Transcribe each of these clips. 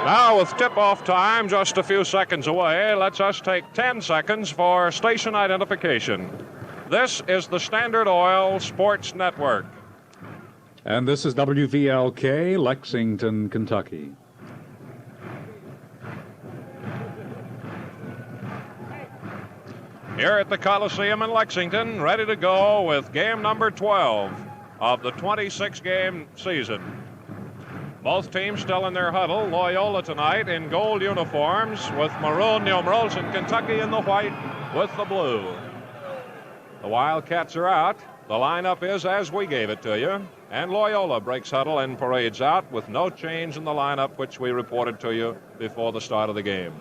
Now, with tip-off time just a few seconds away, let's us take 10 seconds for station identification. This is the Standard Oil Sports Network. And this is WVLK, Lexington, Kentucky. Here at the Coliseum in Lexington, ready to go with game number 12 of the 26-game season. Both teams still in their huddle. Loyola tonight in gold uniforms with maroon numerals, and Kentucky in the white with the blue. The Wildcats are out. The lineup is as we gave it to you. And Loyola breaks huddle and parades out with no change in the lineup, which we reported to you before the start of the game.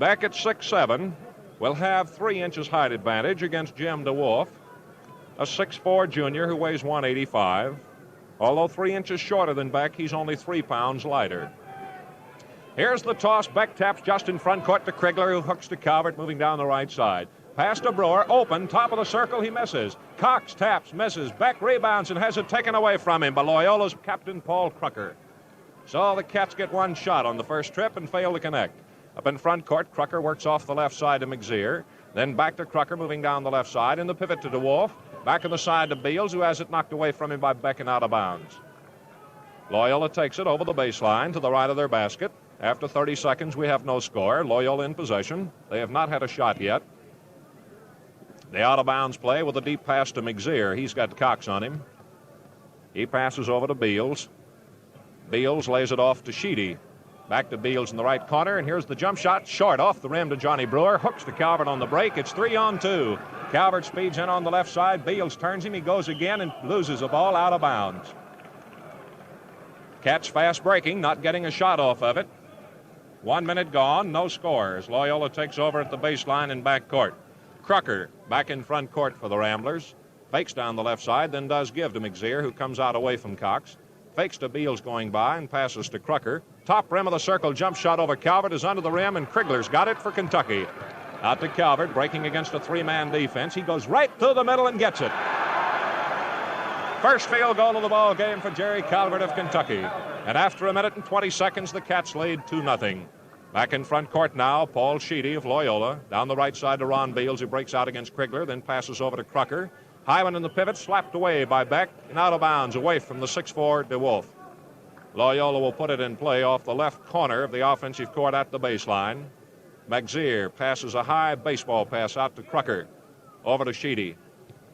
Beck at 6'7", will have 3 inches height advantage against Jim DeWolf, a 6'4" junior who weighs 185. Although 3 inches shorter than Beck, he's only 3 pounds lighter. Here's the toss. Beck taps just in front court to Krigler, who hooks to Calvert, moving down the right side. Pass to Brewer, open, top of the circle, he misses. Cox taps, misses. Beck rebounds and has it taken away from him by Loyola's captain, Paul Crucker. So the Cats get one shot on the first trip and fail to connect. Up in front court, Crucker works off the left side to McZeer. Then back to Crucker, moving down the left side, in the pivot to DeWolf. Back on the side to Beals, who has it knocked away from him by Beck and out of bounds. Loyola takes it over the baseline to the right of their basket. After 30 seconds, we have no score. Loyola in possession. They have not had a shot yet. The out-of-bounds play with a deep pass to McZeer. He's got Cox on him. He passes over to Beals. Beals lays it off to Sheedy. Back to Beals in the right corner, and here's the jump shot. Short off the rim to Johnny Brewer. Hooks to Calvert on the break. It's 3-on-2. Calvert speeds in on the left side. Beals turns him. He goes again and loses a ball out of bounds. Cats fast breaking, not getting a shot off of it. 1 minute gone, no scores. Loyola takes over at the baseline in back court. Crucker back in front court for the Ramblers. Fakes down the left side, then does give to McZeer, who comes out away from Cox. Fakes to Beals going by and passes to Crucker. Top rim of the circle, jump shot over Calvert is under the rim, and Krigler's got it for Kentucky. Out to Calvert, breaking against a 3-man defense. He goes right through the middle and gets it. First field goal of the ball game for Jerry Calvert of Kentucky. And after 1 minute and 20 seconds, the Cats lead 2-0. Back in front court now, Paul Sheedy of Loyola. Down the right side to Ron Beals, who breaks out against Krigler, then passes over to Crucker. Hyman in the pivot, slapped away by Beck, and out of bounds, away from the 6'4" DeWolf. Loyola will put it in play off the left corner of the offensive court at the baseline. McZeer passes a high baseball pass out to Crucker. Over to Sheedy.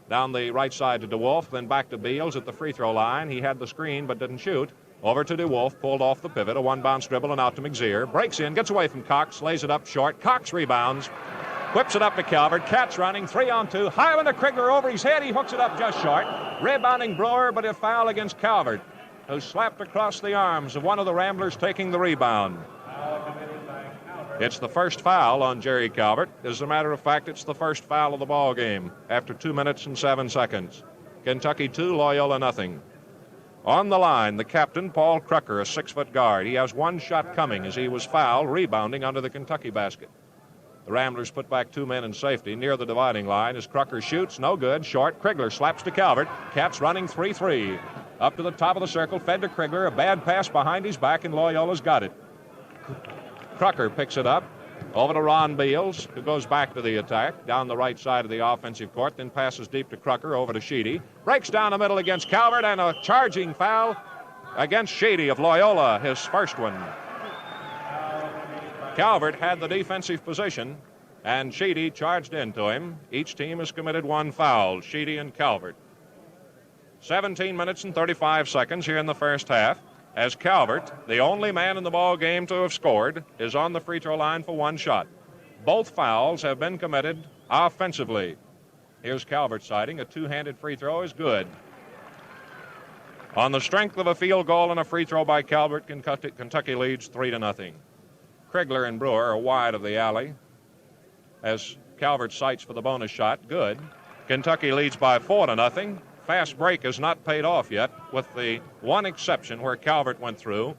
Down the right side to DeWolf, then back to Beals at the free throw line. He had the screen but didn't shoot. Over to DeWolf, pulled off the pivot, a one-bounce dribble and out to McZeer. Breaks in, gets away from Cox, lays it up short. Cox rebounds, whips it up to Calvert. Cats running, 3-on-2. Hyman to Krigler over his head. He hooks it up just short. Rebounding Brewer, but a foul against Calvert, who slapped across the arms of one of the Ramblers taking the rebound. It's the first foul on Jerry Calvert. As a matter of fact, it's the first foul of the ball game after 2 minutes and 7 seconds. Kentucky 2, Loyola nothing. On the line, the captain, Paul Crucker, a 6-foot guard. He has one shot coming as he was fouled, rebounding under the Kentucky basket. The Ramblers put back 2 men in safety near the dividing line as Crucker shoots. No good. Short. Krigler slaps to Calvert. Cats running 3-3. Up to the top of the circle. Fed to Krigler. A bad pass behind his back, and Loyola's got it. Crucker picks it up. Over to Ron Beals, who goes back to the attack. Down the right side of the offensive court. Then passes deep to Crucker. Over to Sheedy. Breaks down the middle against Calvert, and a charging foul against Sheedy of Loyola, his first one. Calvert had the defensive position, and Sheedy charged into him. Each team has committed one foul, Sheedy and Calvert. 17 minutes and 35 seconds here in the first half, as Calvert, the only man in the ball game to have scored, is on the free throw line for one shot. Both fouls have been committed offensively. Here's Calvert sighting. A two-handed free throw is good. On the strength of a field goal and a free throw by Calvert, Kentucky leads 3-0. Krigler and Brewer are wide of the alley as Calvert sights for the bonus shot. Good. Kentucky leads by 4-0. Fast break has not paid off yet, with the one exception where Calvert went through.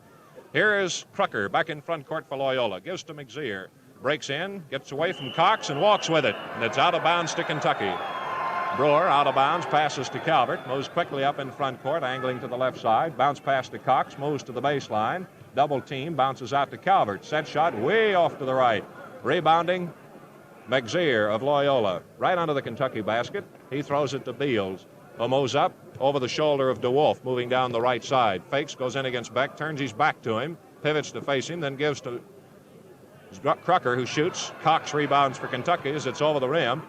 Here is Crucker back in front court for Loyola. Gives to McZeer. Breaks in, gets away from Cox, and walks with it. And it's out of bounds to Kentucky. Brewer out of bounds, passes to Calvert, moves quickly up in front court, angling to the left side. Bounce pass to Cox, moves to the baseline. Double team, bounces out to Calvert. Set shot way off to the right. Rebounding, McZeer of Loyola. Right under the Kentucky basket. He throws it to Beals, who moves up over the shoulder of DeWolf, moving down the right side. Fakes, goes in against Beck, turns his back to him, pivots to face him, then gives to Crucker, who shoots. Cox rebounds for Kentucky as it's over the rim.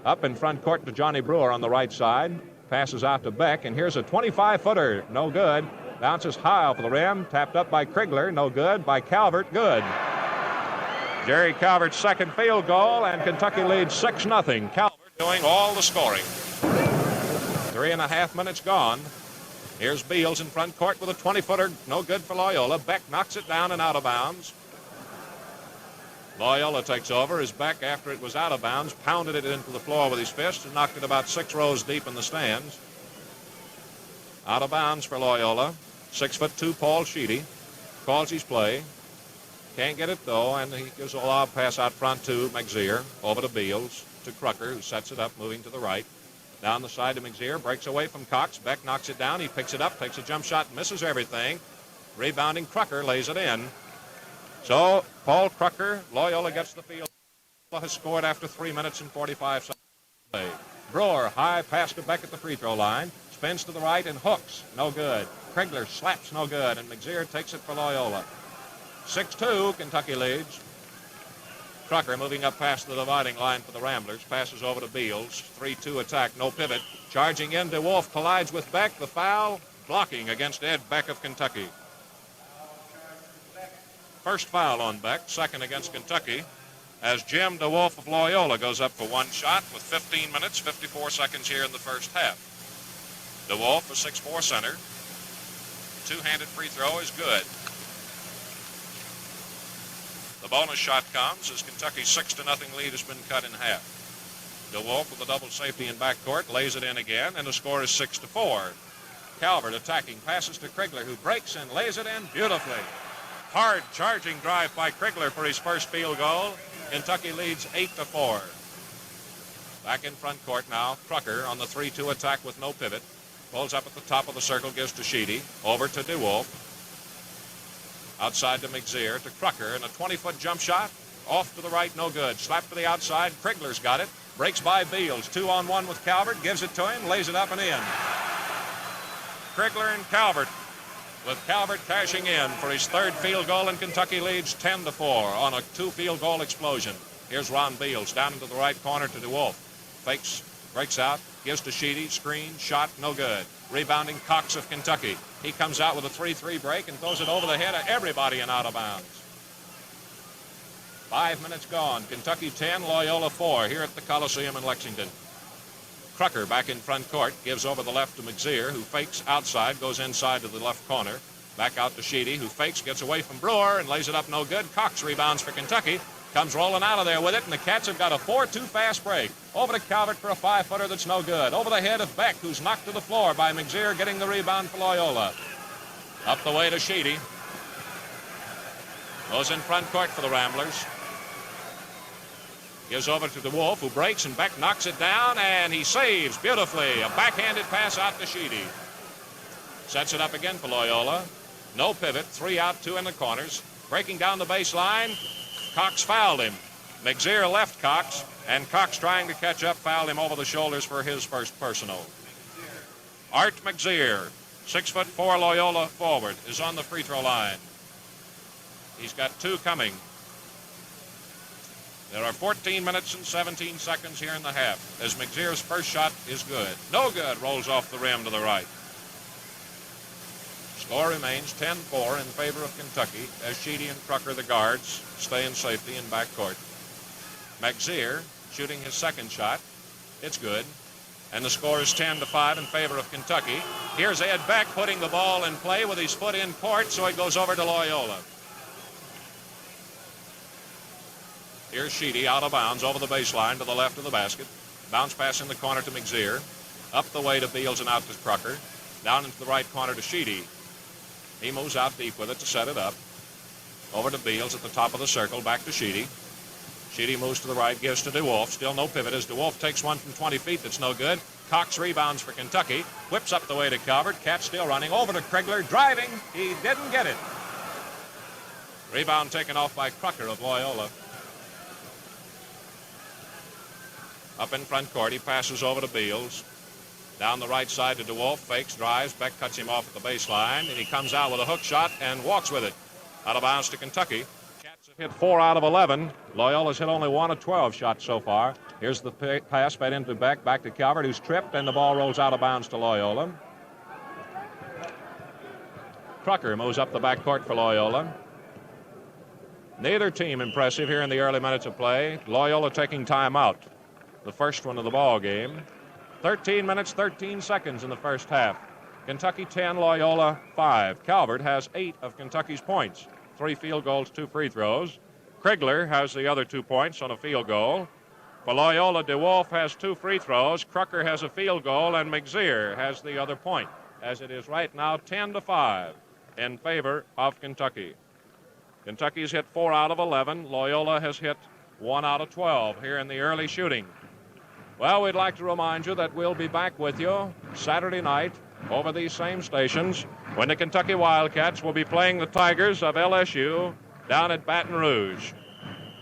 Up in front court to Johnny Brewer on the right side. Passes out to Beck, and here's a 25-footer. No good. Bounces high off the rim. Tapped up by Krigler. No good. By Calvert. Good. Jerry Calvert's second field goal, and Kentucky leads 6-0. Calvert doing all the scoring. 3.5 minutes gone. Here's Beals in front court with a 20-footer. No good for Loyola. Beck knocks it down and out of bounds. Loyola takes over as Beck, after it was out of bounds, pounded it into the floor with his fist and knocked it about 6 rows deep in the stands. Out of bounds for Loyola. 6'2" Paul Sheedy calls his play. Can't get it, though, and he gives a lob pass out front to McZeer. Over to Beals, to Crucker, who sets it up, moving to the right. Down the side to McZeer, breaks away from Cox. Beck knocks it down. He picks it up, takes a jump shot, misses everything. Rebounding Crucker lays it in. So, Paul Crucker, Loyola gets the field. Has scored after 3 minutes and 45 seconds. Brewer, high pass to Beck at the free throw line. Spins to the right and hooks. No good. Krigler slaps, no good. And McZeer takes it for Loyola. 6-2, Kentucky leads. Crucker moving up past the dividing line for the Ramblers. Passes over to Beals. 3-2 attack, no pivot. Charging in, DeWolf collides with Beck. The foul, blocking against Ed Beck of Kentucky. First foul on Beck, second against Kentucky, as Jim DeWolf of Loyola goes up for one shot with 15 minutes, 54 seconds here in the first half. DeWolf, a 6'4" center. Two-handed free throw is good. The bonus shot comes as Kentucky's 6-0 lead has been cut in half. DeWolf with a double safety in backcourt, lays it in again, and the score is 6-4. Calvert attacking, passes to Krigler, who breaks and lays it in beautifully. Hard charging drive by Krigler for his first field goal. Kentucky leads 8-4. Back in front court now. Crucker on the 3-2 attack with no pivot. Pulls up at the top of the circle, gives to Sheedy. Over to DeWolf. Outside to McZeer, to Crucker, and a 20-foot jump shot. Off to the right, no good. Slap to the outside. Krigler's got it. Breaks by Beals. 2-on-1 with Calvert. Gives it to him. Lays it up and in. Krigler and Calvert, with Calvert cashing in for his third field goal, and Kentucky leads 10-4 on a 2-field goal explosion. Here's Ron Beals down into the right corner to DeWolf. Fakes, breaks out, gives to Sheedy, screen, shot, no good. Rebounding Cox of Kentucky. He comes out with a 3-3 break and throws it over the head of everybody and out of bounds. 5 minutes gone. Kentucky 10, Loyola 4 here at the Coliseum in Lexington. Crucker back in front court, gives over the left to McZeer, who fakes outside, goes inside to the left corner. Back out to Sheedy, who fakes, gets away from Brewer, and lays it up no good. Cox rebounds for Kentucky, comes rolling out of there with it, and the Cats have got a 4-2 fast break. Over to Calvert for a 5-footer that's no good. Over the head of Beck, who's knocked to the floor by McZeer, getting the rebound for Loyola. Up the way to Sheedy. Goes in front court for the Ramblers. Gives over to DeWolf, who breaks, and Beck knocks it down, and he saves beautifully. A backhanded pass out to Sheedy. Sets it up again for Loyola. No pivot, 3 out, 2 in the corners. Breaking down the baseline, Cox fouled him. McZeer left Cox, and Cox, trying to catch up, fouled him over the shoulders for his first personal. Art McZeer, 6'4" Loyola forward, is on the free throw line. He's got 2 coming. There are 14 minutes and 17 seconds here in the half, as McZeer's first shot is good. No good, rolls off the rim to the right. Score remains 10-4 in favor of Kentucky, as Sheedy and Crucker, the guards, stay in safety in backcourt. McZeer shooting his second shot. It's good. And the score is 10-5 in favor of Kentucky. Here's Ed Beck putting the ball in play with his foot in court, so it goes over to Loyola. Here's Sheedy out of bounds over the baseline to the left of the basket. Bounce pass in the corner to McZeer. Up the way to Beals and out to Crucker. Down into the right corner to Sheedy. He moves out deep with it to set it up. Over to Beals at the top of the circle. Back to Sheedy. Sheedy moves to the right, gives to DeWolf. Still no pivot as DeWolf takes one from 20 feet that's no good. Cox rebounds for Kentucky. Whips up the way to Calvert. Catch still running. Over to Krigler. Driving. He didn't get it. Rebound taken off by Crocker of Loyola. Up in front court, he passes over to Beals. Down the right side to DeWolf. Fakes, drives. Beck cuts him off at the baseline. And he comes out with a hook shot and walks with it. Out of bounds to Kentucky. Cats have hit 4 out of 11. Loyola's hit only 1 of 12 shots so far. Here's the pass fed into Beck. Back to Calvert, who's tripped, and the ball rolls out of bounds to Loyola. Crocker moves up the backcourt for Loyola. Neither team impressive here in the early minutes of play. Loyola taking time out. The first one of the ball game. 13 minutes, 13 seconds in the first half. Kentucky 10, Loyola 5. Calvert has 8 of Kentucky's points. 3 field goals, 2 free throws. Krigler has the other 2 points on a field goal. For Loyola, DeWolf has 2 free throws. Crocker has a field goal, and McZeer has the other point. As it is right now, 10-5 in favor of Kentucky. Kentucky's hit 4 out of 11. Loyola has hit 1 out of 12 here in the early shooting. Well, we'd like to remind you that we'll be back with you Saturday night over these same stations when the Kentucky Wildcats will be playing the Tigers of LSU down at Baton Rouge.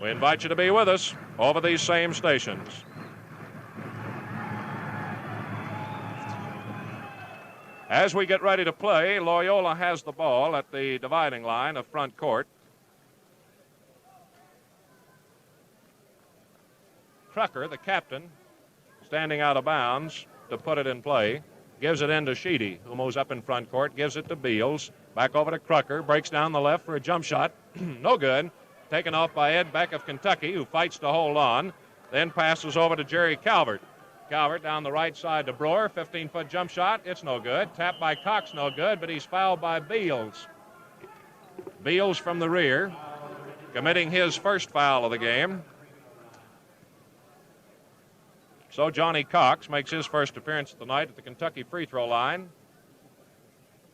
We invite you to be with us over these same stations. As we get ready to play, Loyola has the ball at the dividing line of front court. Crocker, the captain, standing out of bounds to put it in play. Gives it in to Sheedy, who moves up in front court. Gives it to Beals. Back over to Crocker. Breaks down the left for a jump shot. No good. Taken off by Ed Beck of Kentucky, who fights to hold on. Then passes over to Jerry Calvert. Calvert down the right side to Brewer. 15-foot jump shot. It's no good. Tapped by Cox, no good, but he's fouled by Beals. Beals from the rear, committing his first foul of the game. So Johnny Cox makes his first appearance of the night at the Kentucky free throw line.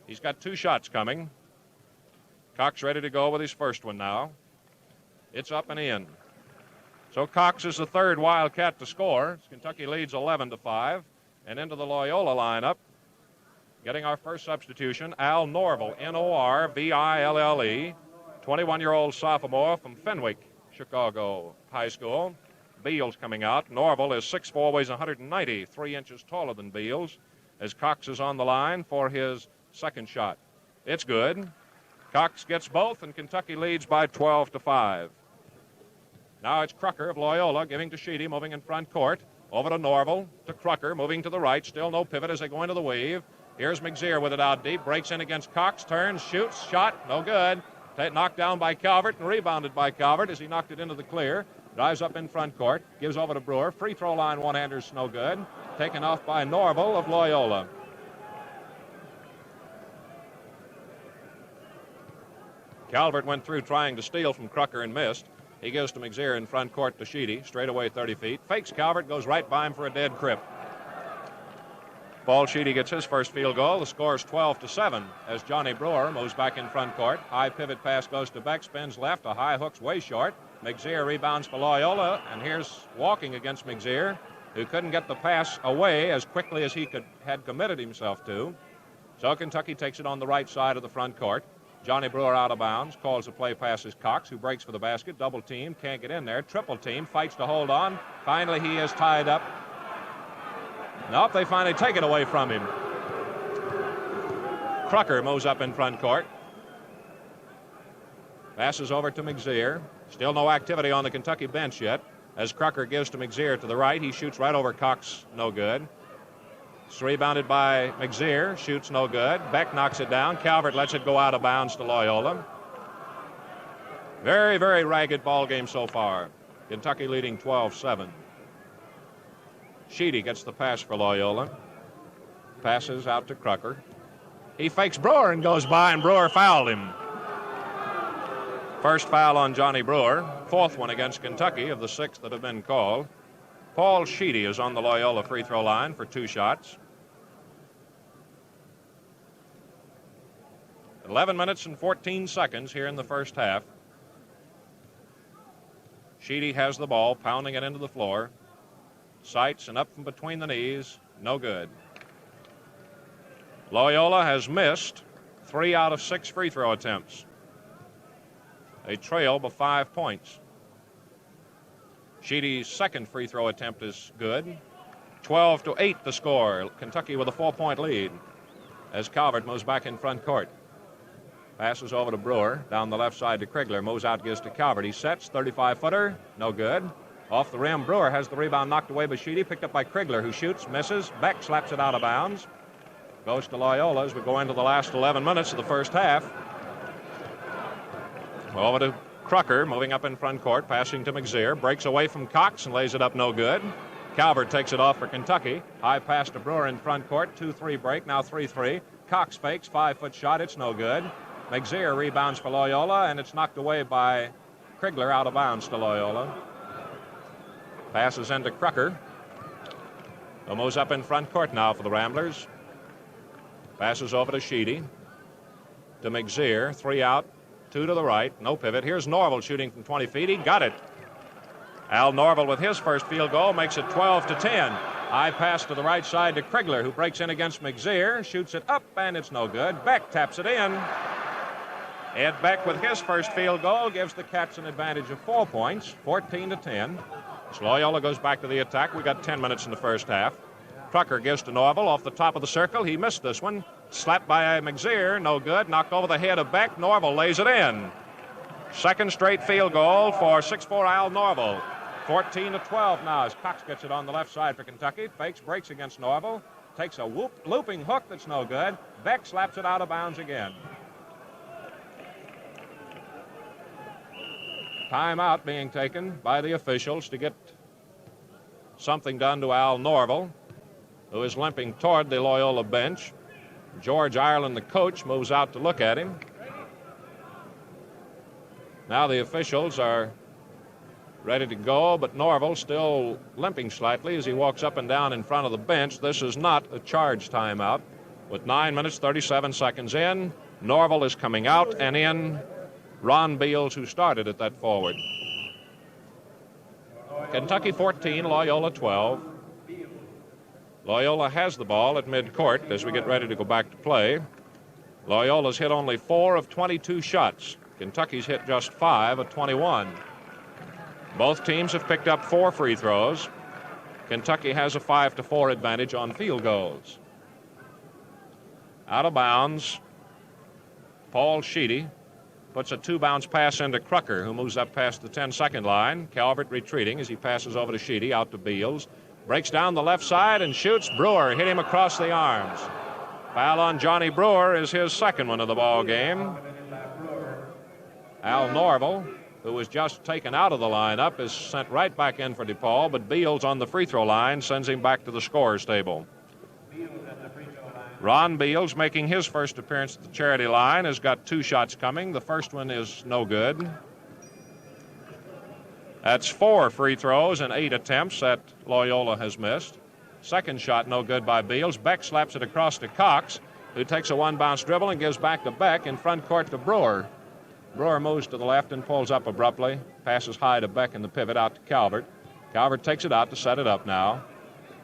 He's got 2 shots coming. Cox ready to go with his first one now. It's up and in. So Cox is the third Wildcat to score. Kentucky leads 11-5. And into the Loyola lineup, getting our first substitution, Al Norville, Norville, 21-year-old sophomore from Fenwick, Chicago High School. Beals coming out. Norville is 6'4", weighs 190, 3 inches taller than Beals, as Cox is on the line for his second shot. It's good. Cox gets both, and Kentucky leads by 12-5. Now it's Crocker of Loyola giving to Sheedy, moving in front court. Over to Norville, to Crocker, moving to the right. Still no pivot as they go into the weave. Here's McZeer with it out deep. Breaks in against Cox, turns, shoots, shot, no good. Knocked down by Calvert and rebounded by Calvert as he knocked it into the clear. Drives up in front court, gives over to Brewer. Free throw line one-hander's no good. Taken off by Norville of Loyola. Calvert went through trying to steal from Crocker and missed. He gives to McZeer in front court to Sheedy, straight away 30 feet. Fakes Calvert, goes right by him for a dead crip. Paul Sheedy gets his first field goal. The score is 12-7 as Johnny Brewer moves back in front court. High pivot pass goes to Beck, spins left. A high hook's way short. McZeer rebounds for Loyola, and here's walking against McZeer, who couldn't get the pass away as quickly as he had committed himself to. So Kentucky takes it on the right side of the front court. Johnny Brewer out of bounds, calls a play passes Cox, who breaks for the basket. Double team, can't get in there. Triple team, fights to hold on. Finally, he is tied up. Nope, they finally take it away from him. Crocker moves up in front court. Passes over to McZeer. Still no activity on the Kentucky bench yet. As Crocker gives to McZeer to the right, he shoots right over Cox, no good. It's rebounded by McZeer, shoots no good. Beck knocks it down. Calvert lets it go out of bounds to Loyola. Very, very ragged ball game so far. Kentucky leading 12-7. Sheedy gets the pass for Loyola. Passes out to Crocker. He fakes Brewer and goes by, and Brewer fouled him. First foul on Johnny Brewer, 4th one against Kentucky of the 6 that have been called. Paul Sheedy is on the Loyola free throw line for 2 shots. 11 minutes and 14 seconds here in the first half. Sheedy has the ball, pounding it into the floor. Sights and up from between the knees. No good. Loyola has missed 3 out of 6 free throw attempts. They trail by 5 points. Sheedy's second free throw attempt is good. 12-8 the score. Kentucky with a 4-point lead as Calvert moves back in front court. Passes over to Brewer. Down the left side to Krigler. Moves out, gives to Calvert. He sets. 35-footer. No good. Off the rim. Brewer has the rebound knocked away by Sheedy. Picked up by Krigler, who shoots, misses. Beck slaps it out of bounds. Goes to Loyola as we go into the last 11 minutes of the first half. Over to Crocker, moving up in front court, passing to McZear. Breaks away from Cox and lays it up no good. Calvert takes it off for Kentucky. High pass to Brewer in front court. 2-3 break, now 3-3. Cox fakes, 5-foot shot, it's no good. McZear rebounds for Loyola, and it's knocked away by Krigler out of bounds to Loyola. Passes into Crocker. Moves up in front court now for the Ramblers. Passes over to Sheedy. To McZear, 3 out, 2 to the right, no pivot. Here's Norval shooting from 20 feet. He got it. Al Norval with his first field goal makes it 12-10. High pass to the right side to Krigler, who breaks in against McZear, shoots it up, and it's no good. Beck taps it in. Ed Beck with his first field goal gives the Cats an advantage of 4 points, 14-10. So Loyola goes back to the attack. We got 10 minutes in the first half. Trucker gives to Norval off the top of the circle. He missed this one. Slapped by McZear, no good. Knocked over the head of Beck. Norval lays it in. Second straight field goal for 6'4" Al Norval. 14-12 now as Cox gets it on the left side for Kentucky. Fakes, breaks against Norval. Takes a looping hook that's no good. Beck slaps it out of bounds again. Timeout being taken by the officials to get something done to Al Norval, who is limping toward the Loyola bench. George Ireland, the coach, moves out to look at him. Now the officials are ready to go, but Norval still limping slightly as he walks up and down in front of the bench. This is not a charge timeout. With 9 minutes, 37 seconds in, Norval is coming out, and in Ron Beals, who started at that forward. Kentucky 14, Loyola 12. Loyola has the ball at midcourt as we get ready to go back to play. Loyola's hit only 4 of 22 shots. Kentucky's hit just 5 of 21. Both teams have picked up 4 free throws. Kentucky has a 5-4 advantage on field goals. Out of bounds, Paul Sheedy puts a 2-bounce pass into Crocker, who moves up past the 10-second line. Calvert retreating as he passes over to Sheedy, out to Beals. Breaks down the left side and shoots. Brewer hit him across the arms. Foul on Johnny Brewer is his second one of the ball game. Al Norval, who was just taken out of the lineup, is sent right back in for DePaul, but Beals on the free throw line sends him back to the scorer's table. Ron Beals, making his first appearance at the charity line, has got 2 shots coming. The first one is no good. That's 4 free throws and 8 attempts that Loyola has missed. Second shot no good by Beals. Beck slaps it across to Cox, who takes a 1-bounce dribble and gives back to Beck in front court to Brewer. Brewer moves to the left and pulls up abruptly. Passes high to Beck in the pivot out to Calvert. Calvert takes it out to set it up now.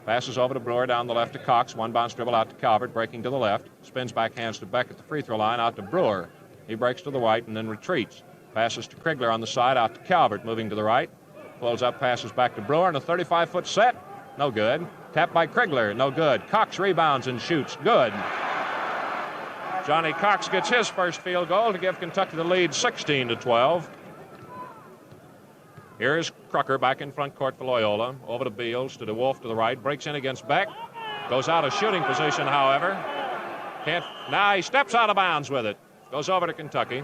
Passes over to Brewer down the left to Cox. 1-bounce dribble out to Calvert, breaking to the left. Spins back, hands to Beck at the free throw line, out to Brewer. He breaks to the right and then retreats. Passes to Krigler on the side, out to Calvert, moving to the right. Pulls up, passes back to Brewer, and a 35-foot set. No good. Tapped by Krigler, no good. Cox rebounds and shoots. Good. Johnny Cox gets his first field goal to give Kentucky the lead 16-12. Here's Crocker back in front court for Loyola. Over to Beals, to DeWolf to the right. Breaks in against Beck. Goes out of shooting position, however. Now he steps out of bounds with it. Goes over to Kentucky.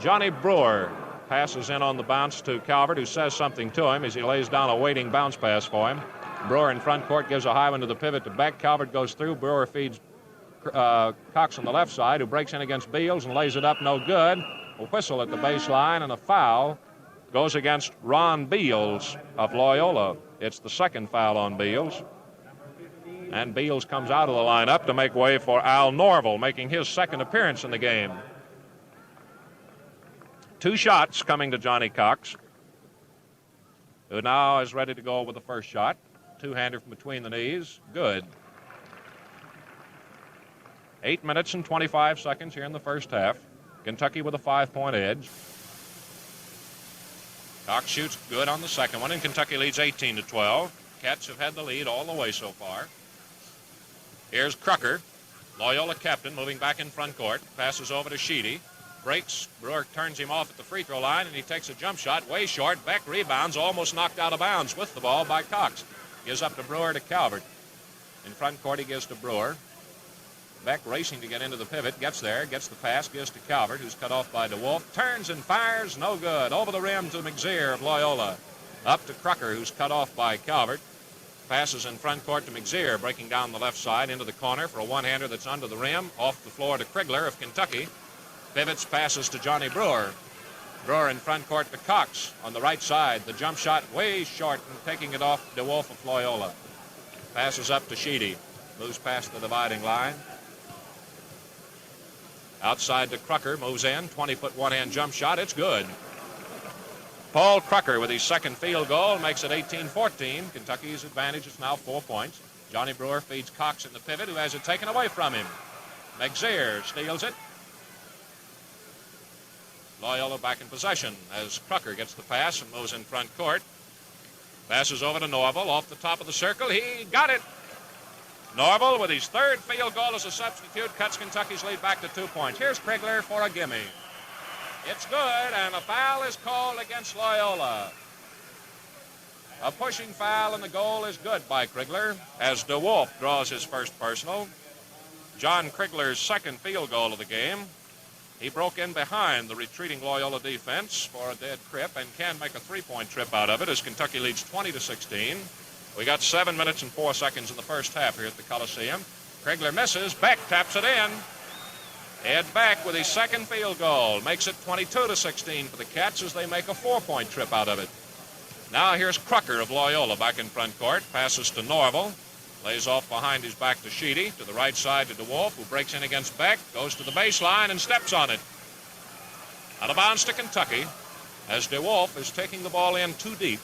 Johnny Brewer passes in on the bounce to Calvert, who says something to him as he lays down a waiting bounce pass for him. Brewer in front court gives a high one to the pivot to Beck. Calvert goes through. Brewer feeds Cox on the left side, who breaks in against Beals and lays it up no good. A whistle at the baseline and a foul goes against Ron Beals of Loyola. It's the second foul on Beals. And Beals comes out of the lineup to make way for Al Norval, making his second appearance in the game. 2 shots coming to Johnny Cox, who now is ready to go with the first shot. Two-hander from between the knees. Good. 8 minutes and 25 seconds here in the first half. Kentucky with a 5-point edge. Cox shoots good on the second one, and Kentucky leads 18-12. Cats have had the lead all the way so far. Here's Crucker, Loyola captain, moving back in front court. Passes over to Sheedy. Breaks. Brewer turns him off at the free throw line, and he takes a jump shot way short. Beck rebounds, almost knocked out of bounds with the ball by Cox. Gives up to Brewer to Calvert. In front court, he gives to Brewer. Beck racing to get into the pivot, gets there, gets the pass, gives to Calvert, who's cut off by DeWolf. Turns and fires, no good. Over the rim to McZear of Loyola. Up to Crucker, who's cut off by Calvert. Passes in front court to McZear, breaking down the left side into the corner for a one-hander that's under the rim. Off the floor to Krigler of Kentucky. Pivots, passes to Johnny Brewer. Brewer in front court to Cox on the right side. The jump shot way short and taking it off DeWolf of Loyola. Passes up to Sheedy. Moves past the dividing line. Outside to Crucker, moves in, 20-foot one-hand jump shot. It's good. Paul Crucker with his second field goal makes it 18-14. Kentucky's advantage is now 4 points. Johnny Brewer feeds Cox in the pivot, who has it taken away from him. McZear steals it. Loyola back in possession as Crucker gets the pass and moves in front court. Passes over to Norval off the top of the circle. He got it. Norval, with his third field goal as a substitute, cuts Kentucky's lead back to 2 points. Here's Krigler for a gimme. It's good, and a foul is called against Loyola. A pushing foul, and the goal is good by Krigler as DeWolf draws his first personal. John Krigler's second field goal of the game. He broke in behind the retreating Loyola defense for a dead trip and can make a three-point trip out of it as Kentucky leads 20-16. We got 7 minutes and 4 seconds in the first half here at the Coliseum. Krigler misses. Beck taps it in. Ed Beck with his second field goal makes it 22-16 for the Cats as they make a 4-point trip out of it. Now here's Crucker of Loyola back in front court. Passes to Norval. Lays off behind his back to Sheedy. To the right side to DeWolf, who breaks in against Beck. Goes to the baseline and steps on it. Out of bounds to Kentucky as DeWolf is taking the ball in too deep.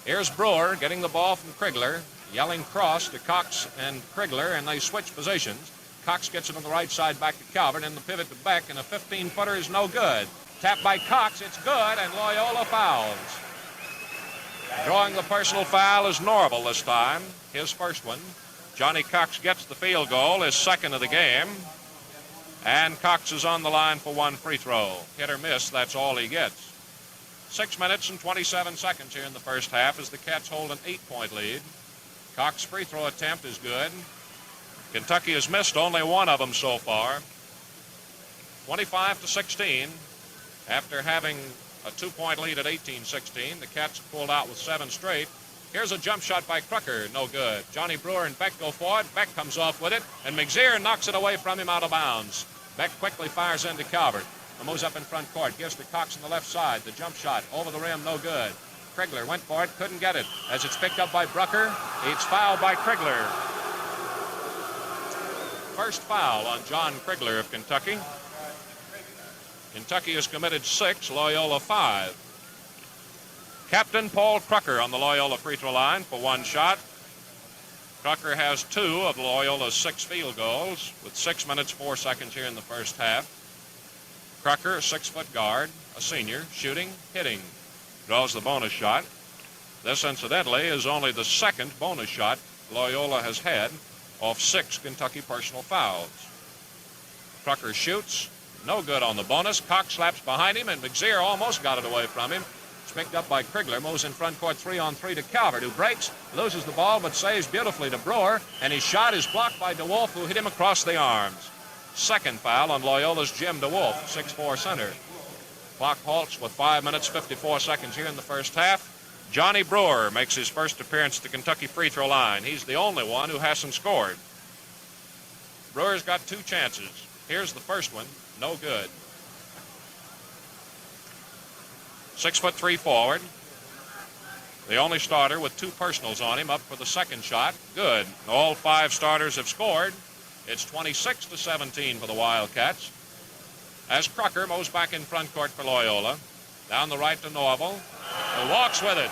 Here's Brewer getting the ball from Krigler, yelling cross to Cox and Krigler, and they switch positions. Cox gets it on the right side back to Calvert, and the pivot to Beck, and a 15-footer is no good. Tapped by Cox, it's good, and Loyola fouls. Drawing the personal foul is Norval this time, his first one. Johnny Cox gets the field goal, his second of the game, and Cox is on the line for one free throw. Hit or miss, that's all he gets. 6 minutes and 27 seconds here in the first half as the Cats hold an 8-point lead. Cox's free throw attempt is good. Kentucky has missed only one of them so far. 25-16. After having a 2-point lead at 18-16, the Cats have pulled out with 7 straight. Here's a jump shot by Crucker, no good. Johnny Brewer and Beck go forward. Beck comes off with it, and McZear knocks it away from him out of bounds. Beck quickly fires into Calvert. Moves up in front court, gives to Cox on the left side. The jump shot over the rim, no good. Krigler went for it, couldn't get it. As it's picked up by Brucker, it's fouled by Krigler. First foul on John Krigler of Kentucky. Kentucky has committed 6, Loyola 5. Captain Paul Crucker on the Loyola free throw line for one shot. Crucker has 2 of Loyola's 6 field goals with 6 minutes 4 seconds here in the first half. Crucker, a 6-foot guard, a senior, shooting, hitting. Draws the bonus shot. This, incidentally, is only the second bonus shot Loyola has had off 6 Kentucky personal fouls. Crucker shoots, no good on the bonus. Cox slaps behind him, and McZear almost got it away from him. It's picked up by Krigler, moves in front court 3-on-3 to Calvert, who breaks, loses the ball, but saves beautifully to Brewer, and his shot is blocked by DeWolf, who hit him across the arms. Second foul on Loyola's Jim DeWolf, 6'4" center. Clock halts with 5 minutes, 54 seconds here in the first half. Johnny Brewer makes his first appearance at the Kentucky free throw line. He's the only one who hasn't scored. Brewer's got 2 chances. Here's the first one, no good. 6'3" forward. The only starter with 2 personals on him, up for the second shot. Good. All 5 starters have scored. It's 26-17 for the Wildcats. As Crucker moves back in front court for Loyola. Down the right to Norval, who walks with it.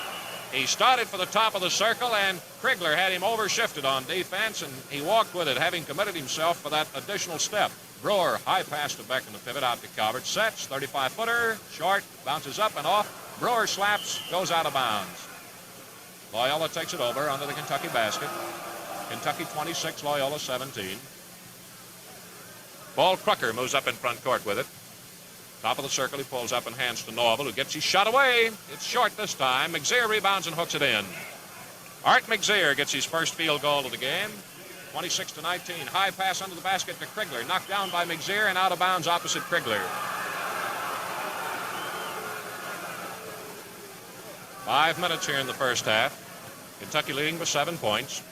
He started for the top of the circle, and Krigler had him overshifted on defense, and he walked with it, having committed himself for that additional step. Brewer, high pass to Beck in the pivot, out to Calvert. Sets, 35-footer, short, bounces up and off. Brewer slaps, goes out of bounds. Loyola takes it over under the Kentucky basket. Kentucky 26, Loyola 17. Paul Krucker moves up in front court with it. Top of the circle, he pulls up and hands to Norval, who gets his shot away. It's short this time. McZear rebounds and hooks it in. Art McZear gets his first field goal of the game. 26-19. High pass under the basket to Krigler. Knocked down by McZear and out of bounds opposite Krigler. 5 minutes here in the first half. Kentucky leading by 7 points.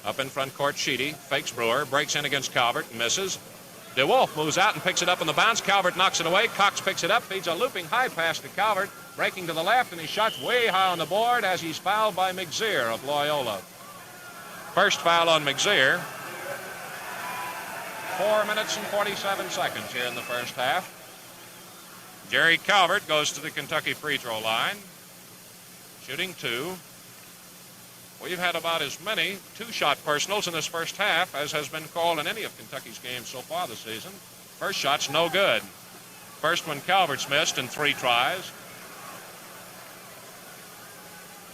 Up in front court, Sheedy fakes Brewer, breaks in against Calvert, and misses. DeWolf moves out and picks it up in the bounce. Calvert knocks it away. Cox picks it up, feeds a looping high pass to Calvert, breaking to the left, and he shots way high on the board as he's fouled by McZear of Loyola. First foul on McZear. 4 minutes and 47 seconds here in the first half. Jerry Calvert goes to the Kentucky free throw line, shooting 2. We've had about as many two-shot personals in this first half as has been called in any of Kentucky's games so far this season. First shot's no good. First one Calvert's missed in 3 tries.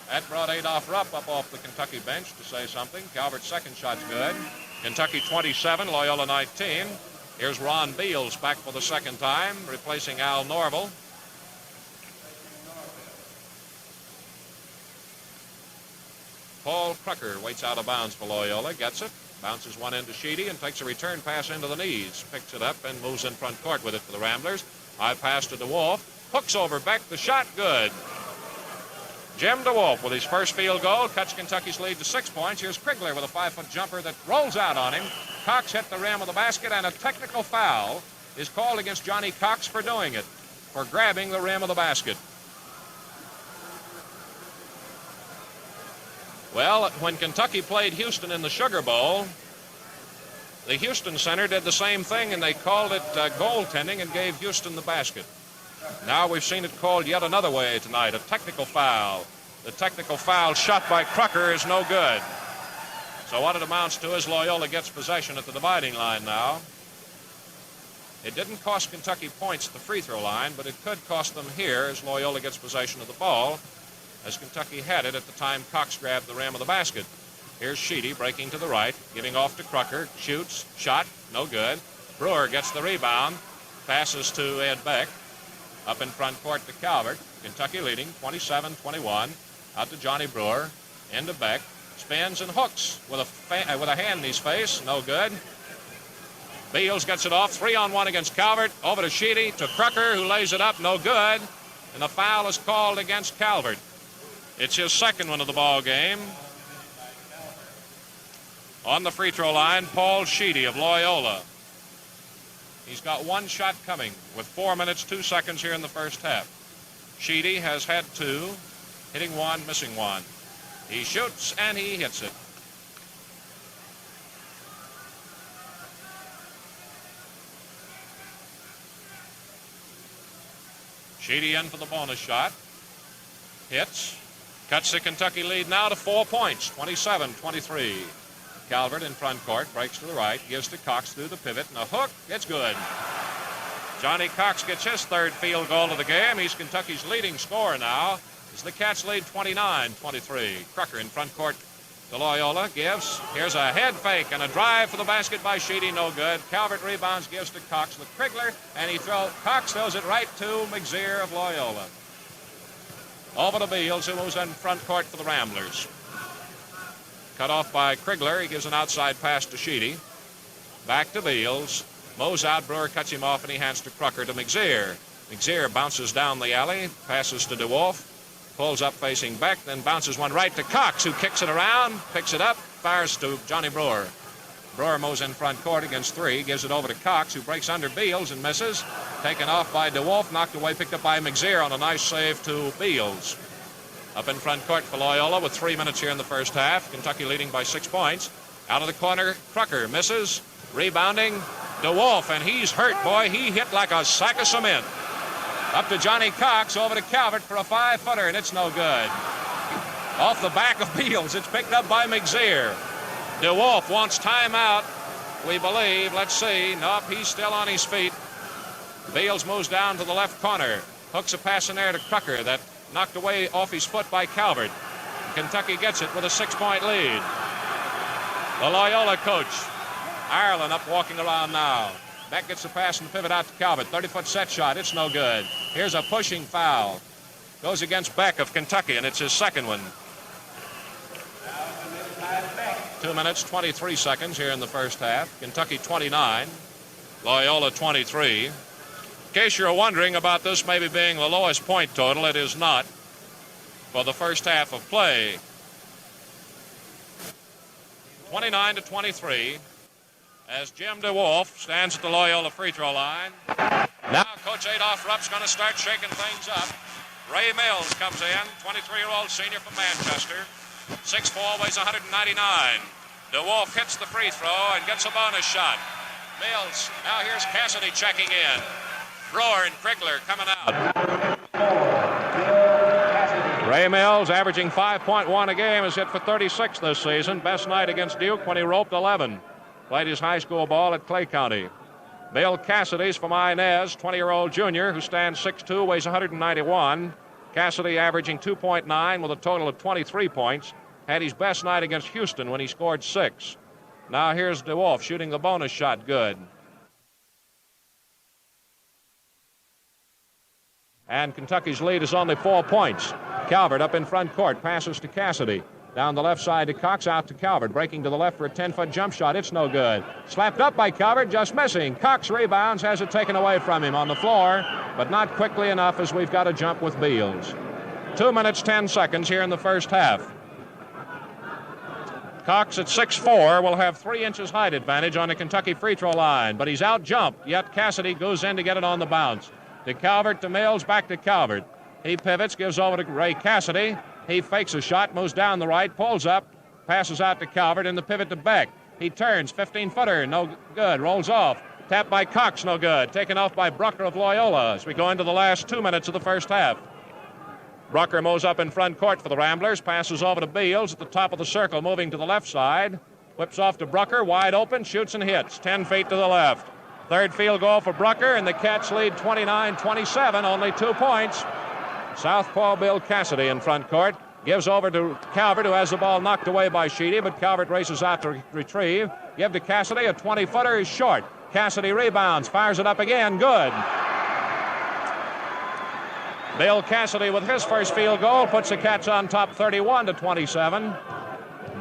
That brought Adolph Rupp up off the Kentucky bench to say something. Calvert's second shot's good. Kentucky 27, Loyola 19. Here's Ron Beals back for the second time, replacing Al Norval. Paul Krucker waits out of bounds for Loyola, gets it, bounces one into Sheedy and takes a return pass into the knees. Picks it up and moves in front court with it for the Ramblers. High pass to DeWolf. Hooks over Beck. The shot good. Jim DeWolf with his first field goal cuts Kentucky's lead to 6 points. Here's Krigler with a 5-foot jumper that rolls out on him. Cox hit the rim of the basket, and a technical foul is called against Johnny Cox for doing it, for grabbing the rim of the basket. Well, when Kentucky played Houston in the Sugar Bowl, the Houston Center did the same thing, and they called it goaltending and gave Houston the basket. Now we've seen it called yet another way tonight, a technical foul. The technical foul shot by Krucker is no good. So what it amounts to is Loyola gets possession at the dividing line now. It didn't cost Kentucky points at the free throw line, but it could cost them here as Loyola gets possession of the ball, as Kentucky had it at the time Cox grabbed the rim of the basket. Here's Sheedy breaking to the right, giving off to Krucker, shoots, shot, no good. Brewer gets the rebound, passes to Ed Beck. Up in front court to Calvert. Kentucky leading 27-21. Out to Johnny Brewer, into Beck, spins and hooks with a hand in his face, no good. Beals gets it off, 3-on-1 against Calvert, over to Sheedy, to Krucker, who lays it up, no good. And the foul is called against Calvert. It's his second one of the ball game. On the free throw line, Paul Sheedy of Loyola. He's got one shot coming with 4 minutes, 2 seconds here in the first half. Sheedy has had 2, hitting 1, missing 1. He shoots and he hits it. Sheedy in for the bonus shot. Hits. Cuts the Kentucky lead now to 4 points, 27-23. Calvert in front court, breaks to the right, gives to Cox through the pivot, and a hook, it's good. Johnny Cox gets his third field goal of the game. He's Kentucky's leading scorer now, as the Cats lead 29-23. Krucker in front court to Loyola, gives. Here's a head fake and a drive for the basket by Sheedy, no good. Calvert rebounds, gives to Cox with Krigler, and Cox throws it right to McZear of Loyola. Over to Beals, who moves in front court for the Ramblers. Cut off by Krigler. He gives an outside pass to Sheedy. Back to Beals. Mows out. Brewer cuts him off, and he hands to Krucker to McZear. McZear bounces down the alley, passes to DeWolf, pulls up facing Beck, then bounces one right to Cox, who kicks it around, picks it up, fires to Johnny Brewer. Brewer moves in front court against 3, gives it over to Cox, who breaks under Beals and misses. Taken off by DeWolf, knocked away, picked up by McZear on a nice save to Beals. Up in front court for Loyola with 3 minutes here in the first half. Kentucky leading by 6 points. Out of the corner, Krucker misses. Rebounding, DeWolf, and he's hurt, boy. He hit like a sack of cement. Up to Johnny Cox, over to Calvert for a 5-footer, and it's no good. off the back of Beals. It's picked up by McZear. DeWolf wants timeout, we believe. Let's see. Nope, he's still on his feet. Beals moves down to the left corner. Hooks a pass in there to Crucker that knocked away off his foot by Calvert. Kentucky gets it with a 6-point lead. The Loyola coach, Ireland, up walking around now. Beck gets the pass and the pivot out to Calvert. 30-foot set shot. It's no good. Here's a pushing foul. Goes against Beck of Kentucky, and it's his second one. 2 minutes, 23 seconds here in the first half. Kentucky 29, Loyola 23. In case you're wondering about this maybe being the lowest point total, it is not for the first half of play. 29-23 as Jim DeWolf stands at the Loyola free throw line. Now Coach Adolph Rupp's going to start shaking things up. Ray Mills comes in, 23-year-old senior from Manchester. 6'4", weighs 199. DeWolf hits the free throw and gets a bonus shot. Mills, now here's Cassidy checking in. Brewer and Krigler coming out. Ray Mills, averaging 5.1 a game, has hit for 36 this season. Best night against Duke when he roped 11. Played his high school ball at Clay County. Bill Cassidy's from Inez, 20-year-old junior who stands 6'2", weighs 191. Cassidy averaging 2.9 with a total of 23 points. Had his best night against Houston when he scored 6. Now here's DeWolf shooting the bonus shot good. And Kentucky's lead is only 4 points. Calvert up in front court, passes to Cassidy. Down the left side to Cox, out to Calvert, breaking to the left for a 10-foot jump shot. It's no good. Slapped up by Calvert, just missing. Cox rebounds, has it taken away from him on the floor, but not quickly enough as we've got a jump with Beals. 2 minutes, 10 seconds here in the first half. Cox at 6'4" will have 3 inches height advantage on the Kentucky free throw line, but he's out-jumped, yet Cassidy goes in to get it on the bounce. To Calvert, to Mills, back to Calvert. He pivots, gives over to Ray Cassidy. He fakes a shot, moves down the right, pulls up, passes out to Calvert, and the pivot to Beck. He turns, 15-footer, no good, rolls off. Tapped by Cox, no good. Taken off by Brucker of Loyola as we go into the last 2 minutes of the first half. Brucker moves up in front court for the Ramblers, passes over to Beals at the top of the circle, moving to the left side. Whips off to Brucker, wide open, shoots and hits, 10 feet to the left. Third field goal for Brucker, and the Cats lead 29-27, only 2 points. Southpaw Bill Cassidy in front court. Gives over to Calvert, who has the ball knocked away by Sheedy, but Calvert races out to retrieve. Give to Cassidy, a 20-footer is short. Cassidy rebounds, fires it up again, good. Bill Cassidy with his first field goal puts the Cats on top 31-27.